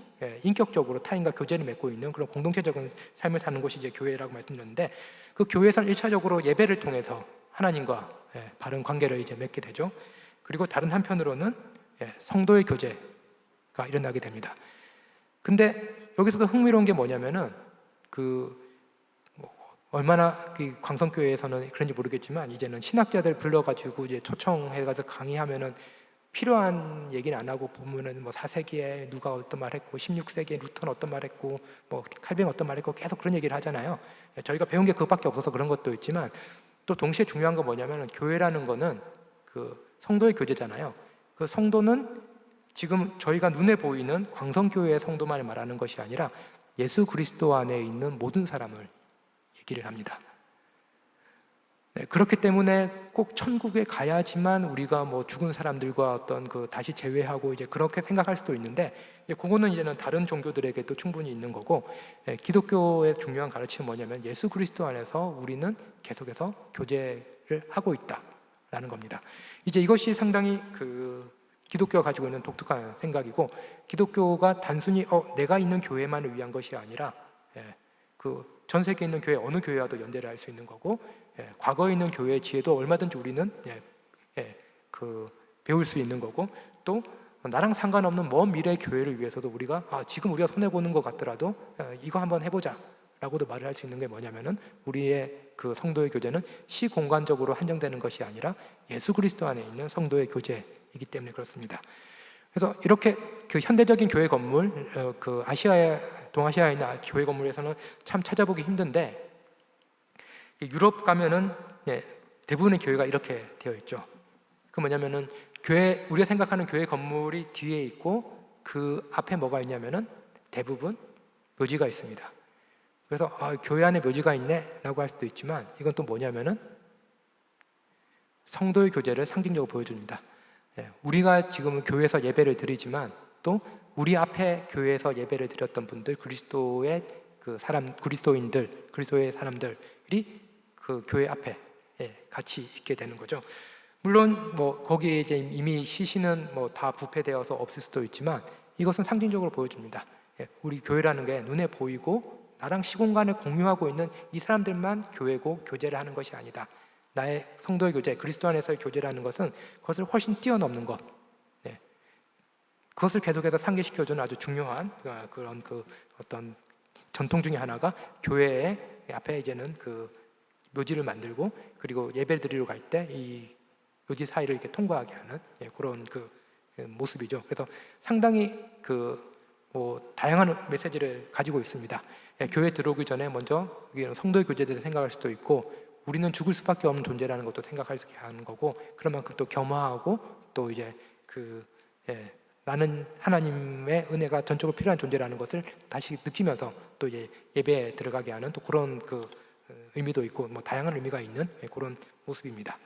Speaker 1: 인격적으로 타인과 교제를 맺고 있는 그런 공동체적인 삶을 사는 것이 이제 교회라고 말씀드렸는데, 그 교회에서는 1차적으로 예배를 통해서 하나님과 바른 관계를 이제 맺게 되죠. 그리고 다른 한편으로는 성도의 교제가 일어나게 됩니다. 근데 여기서도 흥미로운 게 뭐냐면은 얼마나 그 광성교회에서는 그런지 모르겠지만 이제는 신학자들 불러가지고 이제 초청해가서 강의하면은 필요한 얘기는 안 하고 보면은 4세기에 누가 어떤 말 했고 16세기에 루터는 어떤 말 했고 칼빈 어떤 말 했고 계속 그런 얘기를 하잖아요. 저희가 배운 게 그것밖에 없어서 그런 것도 있지만 또 동시에 중요한 건 뭐냐면은 교회라는 거는 그 성도의 교제잖아요. 그 성도는 지금 저희가 눈에 보이는 광성교회의 성도만을 말하는 것이 아니라 예수 그리스도 안에 있는 모든 사람을 얘기를 합니다. 그렇기 때문에 꼭 천국에 가야지만 우리가 죽은 사람들과 어떤 다시 재회하고 이제 그렇게 생각할 수도 있는데, 그거는 이제는 다른 종교들에게도 충분히 있는 거고, 기독교의 중요한 가르침은 뭐냐면 예수 그리스도 안에서 우리는 계속해서 교제를 하고 있다라는 겁니다. 이제 이것이 상당히 기독교가 가지고 있는 독특한 생각이고, 기독교가 단순히 내가 있는 교회만을 위한 것이 아니라 전 세계에 있는 교회 어느 교회와도 연대를 할 수 있는 거고, 과거에 있는 교회의 지혜도 얼마든지 우리는 배울 수 있는 거고, 또 나랑 상관없는 먼 미래의 교회를 위해서도 우리가 지금 우리가 손해보는 것 같더라도 이거 한번 해보자 라고도 말을 할 수 있는 게 뭐냐면은 우리의 그 성도의 교제는 시공간적으로 한정되는 것이 아니라 예수 그리스도 안에 있는 성도의 교제이기 때문에 그렇습니다. 그래서 이렇게 현대적인 교회 건물, 아시아의 동아시아에 있는 교회 건물에서는 참 찾아보기 힘든데, 유럽 가면은 대부분의 교회가 이렇게 되어 있죠. 그 뭐냐면은 우리가 생각하는 교회 건물이 뒤에 있고 그 앞에 뭐가 있냐면은 대부분 묘지가 있습니다. 그래서 교회 안에 묘지가 있네 라고 할 수도 있지만, 이건 또 뭐냐면은 성도의 교제를 상징적으로 보여줍니다. 우리가 지금은 교회에서 예배를 드리지만 또 우리 앞에 교회에서 예배를 드렸던 분들, 그리스도의 그리스도인들, 그리스도의 사람들이 그 교회 앞에 같이 있게 되는 거죠. 물론 뭐 거기에 이제 이미 시신은 뭐 다 부패되어서 없을 수도 있지만, 이것은 상징적으로 보여줍니다. 우리 교회라는 게 눈에 보이고 나랑 시공간을 공유하고 있는 이 사람들만 교회고 교제를 하는 것이 아니다. 나의 성도의 교제, 그리스도 안에서의 교제라는 것은 그것을 훨씬 뛰어넘는 것, 그것을 계속해서 상기시켜주는 아주 중요한 그런 어떤 전통 중에 하나가, 교회의 앞에 이제는 그 묘지를 만들고, 그리고 예배를 드리러 갈 때 이 묘지 사이를 이렇게 통과하게 하는 그런 그 모습이죠. 그래서 상당히 다양한 메시지를 가지고 있습니다. 교회 들어오기 전에 먼저 성도의 교제에 대해서 생각할 수도 있고, 우리는 죽을 수밖에 없는 존재라는 것도 생각할 수 있게 하는 거고, 그런 만큼 또 겸허하고 또 이제 나는 하나님의 은혜가 전적으로 필요한 존재라는 것을 다시 느끼면서 또 이제 예배에 들어가게 하는 또 그런 의미도 있고, 뭐 다양한 의미가 있는 그런 모습입니다.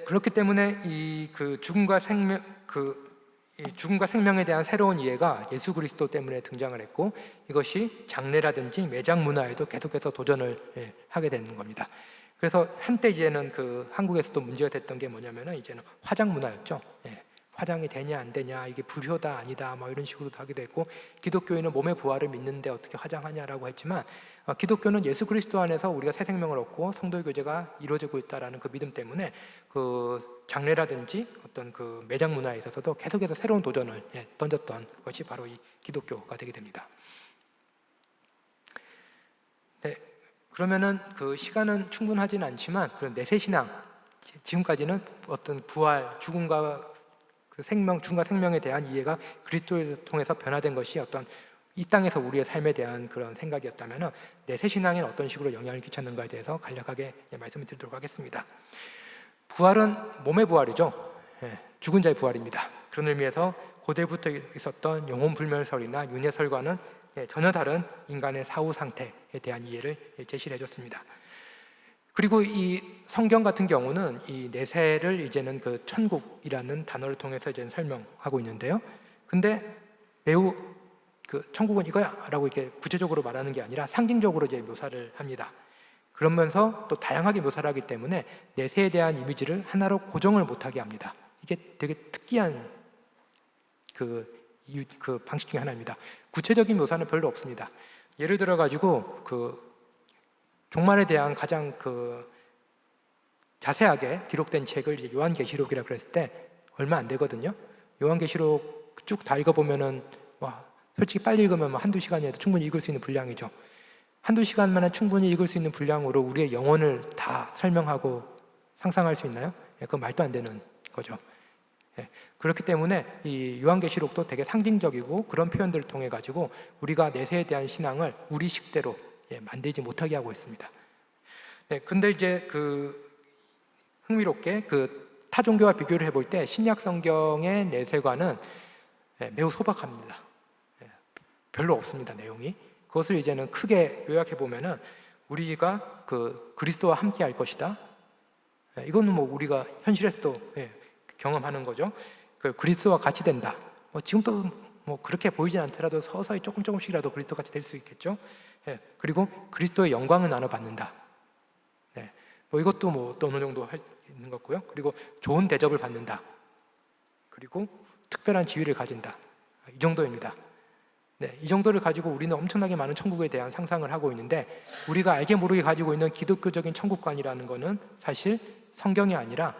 Speaker 1: 그렇기 때문에 이 죽음과 생명에 대한 새로운 이해가 예수 그리스도 때문에 등장을 했고, 이것이 장례라든지 매장 문화에도 계속해서 도전을 하게 되는 겁니다. 그래서 한때 이제는 한국에서도 문제가 됐던 게 뭐냐면은 이제는 화장 문화였죠. 화장이 되냐 안 되냐, 이게 불효다 아니다 뭐 이런 식으로도 하기도 했고, 기독교인은 몸의 부활을 믿는데 어떻게 화장하냐라고 했지만, 기독교는 예수 그리스도 안에서 우리가 새 생명을 얻고 성도의 교제가 이루어지고 있다라는 그 믿음 때문에 장례라든지 어떤 매장 문화에 있어서도 계속해서 새로운 도전을 던졌던 것이 바로 이 기독교가 되게 됩니다. 그러면은 시간은 충분하지는 않지만, 그런 내세 신앙, 지금까지는 어떤 부활, 죽음과 생명에 대한 이해가 그리스도를 통해서 변화된 것이 어떤 이 땅에서 우리의 삶에 대한 그런 생각이었다면, 내세 신앙에 어떤 식으로 영향을 끼쳤는가에 대해서 간략하게 말씀을 드리도록 하겠습니다. 부활은 몸의 부활이죠. 죽은 자의 부활입니다. 그런 의미에서 고대부터 있었던 영혼불멸설이나 윤회설과는 전혀 다른 인간의 사후 상태에 대한 이해를 제시를 해줬습니다. 그리고 이 성경 같은 경우는 이 내세를 이제는 천국이라는 단어를 통해서 이제 설명하고 있는데요. 근데 매우 천국은 이거야라고 이렇게 구체적으로 말하는 게 아니라 상징적으로 이제 묘사를 합니다. 그러면서 또 다양하게 묘사를 하기 때문에 내세에 대한 이미지를 하나로 고정을 못하게 합니다. 이게 되게 특이한 방식 중에 하나입니다. 구체적인 묘사는 별로 없습니다. 예를 들어 가지고 종말에 대한 가장 자세하게 기록된 책을 이제 요한계시록이라고 그랬을 때 얼마 안 되거든요. 요한계시록 쭉 다 읽어보면은 솔직히 빨리 읽으면 한두 시간이라도 충분히 읽을 수 있는 분량이죠. 한두 시간만에 충분히 읽을 수 있는 분량으로 우리의 영혼을 다 설명하고 상상할 수 있나요? 그건 말도 안 되는 거죠. 그렇기 때문에 이 요한계시록도 되게 상징적이고, 그런 표현들을 통해 가지고 우리가 내세에 대한 신앙을 우리 식대로 만들지 못하게 하고 있습니다. 근데 이제 흥미롭게 타 종교와 비교를 해볼 때 신약 성경의 내세관은 매우 소박합니다. 별로 없습니다, 내용이. 그것을 이제는 크게 요약해 보면은, 우리가 그리스도와 함께 할 것이다. 이거는 뭐 우리가 현실에서도 경험하는 거죠. 그리스도와 같이 된다. 지금도 뭐 그렇게 보이진 않더라도 서서히 조금씩이라도 그리스도 같이 될 수 있겠죠. 그리고 그리스도의 영광을 나눠받는다. 뭐 이것도 뭐 또 어느 정도 있는 것 같고요. 그리고 좋은 대접을 받는다. 그리고 특별한 지위를 가진다. 이 정도입니다. 이 정도를 가지고 우리는 엄청나게 많은 천국에 대한 상상을 하고 있는데, 우리가 알게 모르게 가지고 있는 기독교적인 천국관이라는 것은 사실 성경이 아니라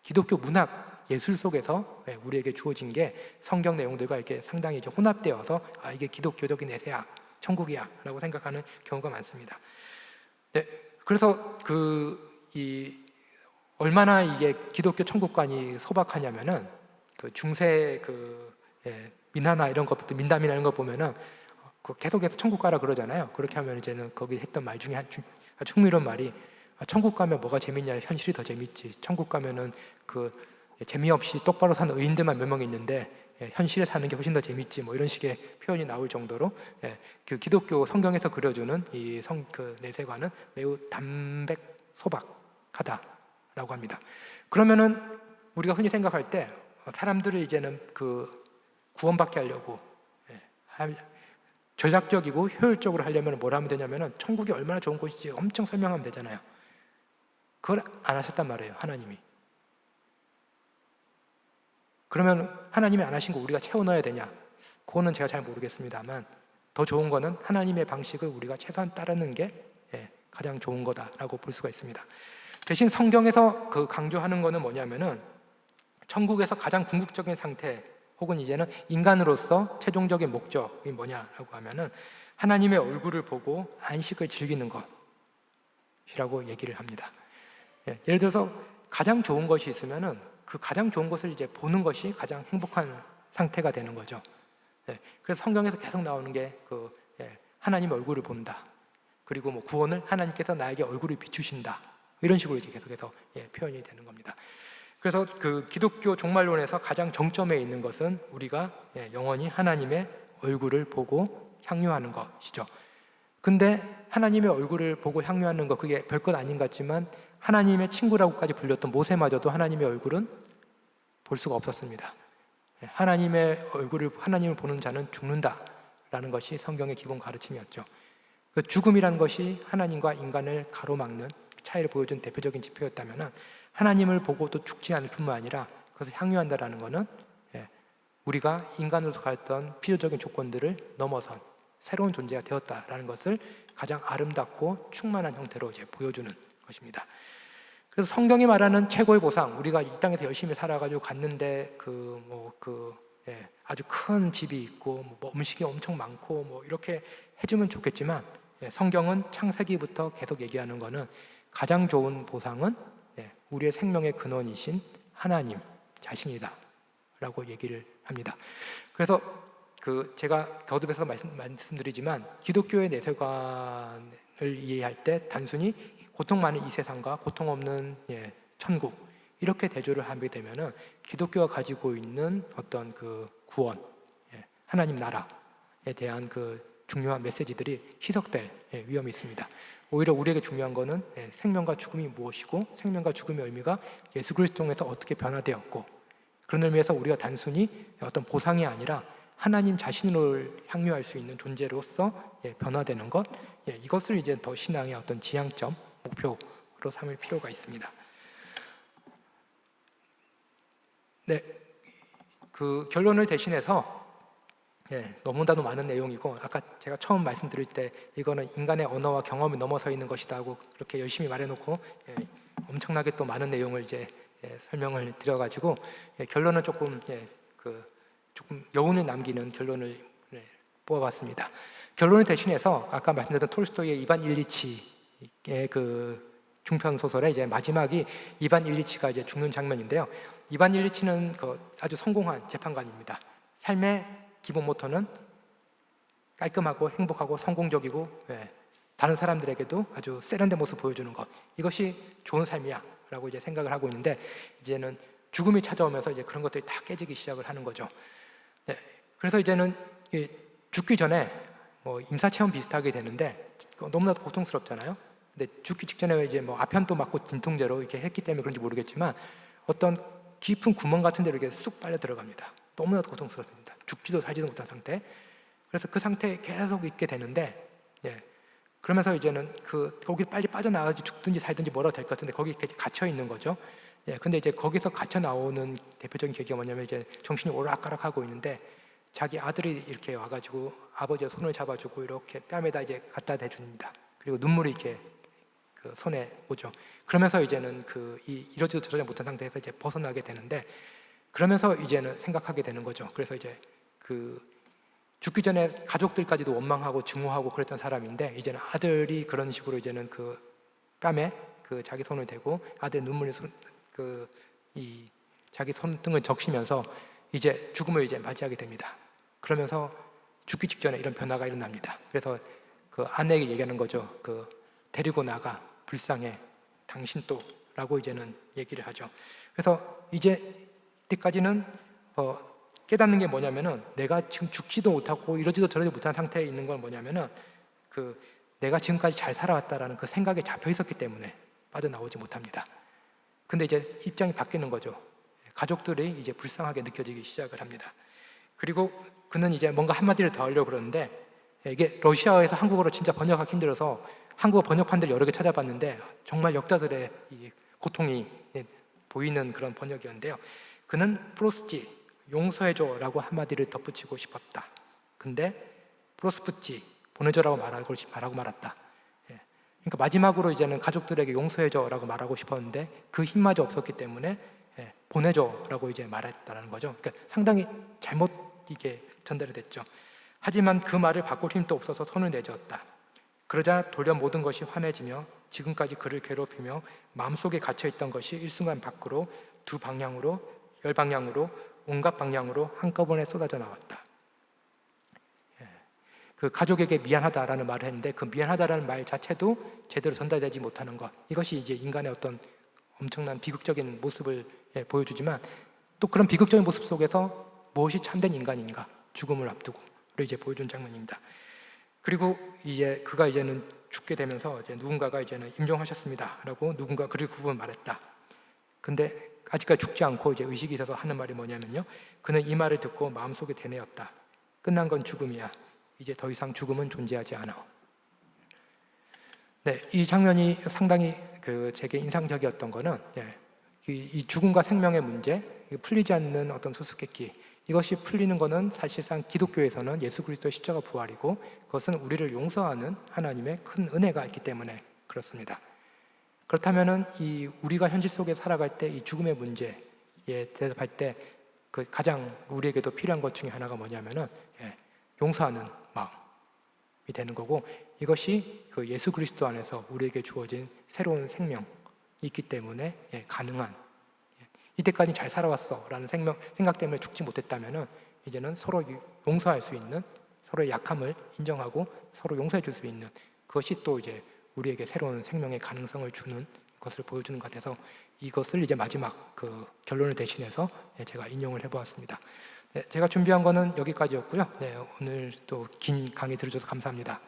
Speaker 1: 기독교 문학, 예술 속에서 우리에게 주어진 게 성경 내용들과 이렇게 상당히 이제 혼합되어서 이게 기독교적인 내세야, 천국이야 라고 생각하는 경우가 많습니다. 그래서 얼마나 이게 기독교 천국관이 소박하냐면은 중세 민화나 이런 것부터 민담이나 이런 거 보면은 그 계속해서 천국 가라 그러잖아요. 그렇게 하면 이제는 거기 했던 말 중에 아주 흥미로운 말이 천국 가면 뭐가 재밌냐, 현실이 더 재밌지. 천국 가면은 그 재미없이 똑바로 사는 의인들만 몇 명 있는데 현실에 사는 게 훨씬 더 재밌지. 뭐 이런 식의 표현이 나올 정도로 그 기독교 성경에서 그려주는 그 내세관은 매우 담백소박하다라고 합니다. 그러면은 우리가 흔히 생각할 때 사람들을 이제는 그 구원받게 하려고 전략적이고 효율적으로 하려면 뭘 하면 되냐면은 천국이 얼마나 좋은 곳인지 엄청 설명하면 되잖아요. 그걸 안 하셨단 말이에요, 하나님이. 그러면 하나님이 안 하신 거 우리가 채워 넣어야 되냐? 그거는 제가 잘 모르겠습니다만 더 좋은 거는 하나님의 방식을 우리가 최소한 따르는 게 가장 좋은 거다라고 볼 수가 있습니다. 대신 성경에서 그 강조하는 거는 뭐냐면은 천국에서 가장 궁극적인 상태 혹은 이제는 인간으로서 최종적인 목적이 뭐냐라고 하면은 하나님의 얼굴을 보고 안식을 즐기는 것이라고 얘기를 합니다. 예를 들어서 가장 좋은 것이 있으면은 그 가장 좋은 것을 이제 보는 것이 가장 행복한 상태가 되는 거죠. 그래서 성경에서 계속 나오는 게 하나님의 얼굴을 본다. 그리고 뭐 구원을 하나님께서 나에게 얼굴을 비추신다. 이런 식으로 이제 계속해서 표현이 되는 겁니다. 그래서 그 기독교 종말론에서 가장 정점에 있는 것은 우리가 영원히 하나님의 얼굴을 보고 향유하는 것이죠. 근데 하나님의 얼굴을 보고 향유하는 것 그게 별것 아닌 것 같지만 하나님의 친구라고까지 불렸던 모세마저도 하나님의 얼굴은 볼 수가 없었습니다. 하나님의 얼굴을 하나님을 보는 자는 죽는다라는 것이 성경의 기본 가르침이었죠. 그 죽음이라는 것이 하나님과 인간을 가로막는 차이를 보여준 대표적인 지표였다면 하나님을 보고도 죽지 않을 뿐만 아니라 그것을 향유한다라는 것은 우리가 인간으로서 가졌던 필요적인 조건들을 넘어선 새로운 존재가 되었다라는 것을 가장 아름답고 충만한 형태로 이제 보여주는 것입니다. 그래서 성경이 말하는 최고의 보상, 우리가 이 땅에서 열심히 살아가지고 갔는데 아주 큰 집이 있고 뭐 음식이 엄청 많고 뭐 이렇게 해주면 좋겠지만 성경은 창세기부터 계속 얘기하는 것은 가장 좋은 보상은 우리의 생명의 근원이신 하나님 자신이다라고 얘기를 합니다. 그래서 제가 거듭해서 말씀드리지만 기독교의 내세관을 이해할 때 단순히 고통 많은 이 세상과 고통 없는 천국 이렇게 대조를 하게 되면은 기독교가 가지고 있는 어떤 그 구원, 하나님 나라에 대한 그 중요한 메시지들이 희석될 위험이 있습니다. 오히려 우리에게 중요한 것은 생명과 죽음이 무엇이고 생명과 죽음의 의미가 예수 그리스도 통해서 어떻게 변화되었고 그런 의미에서 우리가 단순히 어떤 보상이 아니라 하나님 자신을 향유할 수 있는 존재로서 변화되는 것 이것을 이제 더 신앙의 어떤 지향점, 목표로 삼을 필요가 있습니다. 그 결론을 대신해서 너무나도 많은 내용이고 아까 제가 처음 말씀드릴 때 이거는 인간의 언어와 경험이 넘어서 있는 것이다 하고 그렇게 열심히 말해놓고 엄청나게 또 많은 내용을 이제 설명을 드려가지고 결론은 조금 여운을 남기는 결론을 뽑아봤습니다. 결론을 대신해서 아까 말씀드렸던 톨스토이의 이반 일리치의 그 중편 소설의 이제 마지막이 이반 일리치가 이제 죽는 장면인데요. 이반 일리치는 아주 성공한 재판관입니다. 삶의 기본 모토는 깔끔하고 행복하고 성공적이고 다른 사람들에게도 아주 세련된 모습 보여주는 것 이것이 좋은 삶이야 라고 이제 생각을 하고 있는데 이제는 죽음이 찾아오면서 이제 그런 것들이 다 깨지기 시작을 하는 거죠. 그래서 이제는 죽기 전에 뭐 임사체험 비슷하게 되는데 너무나도 고통스럽잖아요. 근데 죽기 직전에 이제 뭐 아편도 맞고 진통제로 이렇게 했기 때문에 그런지 모르겠지만 어떤 깊은 구멍 같은 데로 이렇게 쑥 빨려 들어갑니다. 너무나도 고통스럽습니다. 죽지도 살지도 못한 상태. 그래서 그 상태에 계속 있게 되는데, 그러면서 이제는 거기 빨리 빠져나가지 죽든지 살든지 뭐라도 될 것 같은데 거기 이렇게 갇혀 있는 거죠. 근데 이제 거기서 갇혀 나오는 대표적인 계기가 뭐냐면 이제 정신이 오락가락하고 있는데 자기 아들이 이렇게 와가지고 아버지의 손을 잡아주고 이렇게 뺨에다 이제 갖다 대줍니다. 그리고 눈물이 이렇게 그 손에 오죠. 그러면서 이제는 이러지도 저러지 못한 상태에서 이제 벗어나게 되는데 그러면서 이제는 생각하게 되는 거죠. 그래서 이제 죽기 전에 가족들까지도 원망하고 증오하고 그랬던 사람인데 이제는 아들이 그런 식으로 이제는 뺨에 자기 손을 대고 아들 눈물이 자기 손등을 적시면서 이제 죽음을 이제 맞이하게 됩니다. 그러면서 죽기 직전에 이런 변화가 일어납니다. 그래서 그 아내에게 얘기하는 거죠. 그 데리고 나가 불쌍해 당신 또라고 이제는 얘기를 하죠. 그래서 이제 이때까지는 깨닫는 게 뭐냐면은 내가 지금 죽지도 못하고 이러지도 저러지도 못한 상태에 있는 건 뭐냐면은 그 내가 지금까지 잘 살아왔다라는 그 생각에 잡혀 있었기 때문에 빠져나오지 못합니다. 근데 이제 입장이 바뀌는 거죠. 가족들이 이제 불쌍하게 느껴지기 시작을 합니다. 그리고 그는 이제 뭔가 한마디를 더 하려고 그러는데 이게 러시아어에서 한국어로 진짜 번역하기 힘들어서 한국어 번역판들 여러 개 찾아봤는데 정말 역자들의 이 고통이 보이는 그런 번역이었는데요. 그는 프로스지, 용서해줘라고 한마디를 덧붙이고 싶었다. 근데 프로스푸치, 보내줘라고 말하고 말았다. 그러니까 마지막으로 이제는 가족들에게 용서해줘라고 말하고 싶었는데 그 힘마저 없었기 때문에 보내줘라고 이제 말했다는 거죠. 그러니까 상당히 잘못 이게 전달이 됐죠. 하지만 그 말을 바꿀 힘도 없어서 손을 내저었다. 그러자 도리어 모든 것이 환해지며 지금까지 그를 괴롭히며 마음속에 갇혀있던 것이 일순간 밖으로 두 방향으로, 열 방향으로, 온갖 방향으로 한꺼번에 쏟아져 나왔다. 그 가족에게 미안하다라는 말을 했는데 그 미안하다라는 말 자체도 제대로 전달되지 못하는 것, 이것이 이제 인간의 어떤 엄청난 비극적인 모습을 보여주지만 또 그런 비극적인 모습 속에서 무엇이 참된 인간인가, 죽음을 앞두고를 이제 보여준 장면입니다. 그리고 이제 그가 이제는 죽게 되면서 이제 누군가가 이제는 임종하셨습니다라고 누군가 그를 구분 말했다. 근데 아직까지 죽지 않고 이제 의식이 있어서 하는 말이 뭐냐면요, 그는 이 말을 듣고 마음속에 되뇌었다. 끝난 건 죽음이야. 이제 더 이상 죽음은 존재하지 않아. 네, 이 장면이 상당히 제게 인상적이었던 거는 이 죽음과 생명의 문제, 풀리지 않는 어떤 수수께끼, 이것이 풀리는 것은 사실상 기독교에서는 예수 그리스도의 십자가 부활이고 그것은 우리를 용서하는 하나님의 큰 은혜가 있기 때문에 그렇습니다. 그렇다면은 이 우리가 현실 속에 살아갈 때 이 죽음의 문제에 대답할 때 그 가장 우리에게도 필요한 것 중에 하나가 뭐냐면은 용서하는 마음이 되는 거고, 이것이 그 예수 그리스도 안에서 우리에게 주어진 새로운 생명이 있기 때문에 가능한, 이때까지 잘 살아왔어 라는 생각 때문에 죽지 못했다면은 이제는 서로 용서할 수 있는, 서로의 약함을 인정하고 서로 용서해 줄 수 있는, 그것이 또 이제 우리에게 새로운 생명의 가능성을 주는 것을 보여주는 것 같아서 이것을 이제 마지막 그 결론을 대신해서 제가 인용을 해보았습니다. 네, 제가 준비한 거는 여기까지였고요. 네, 오늘 또 긴 강의 들어줘서 감사합니다.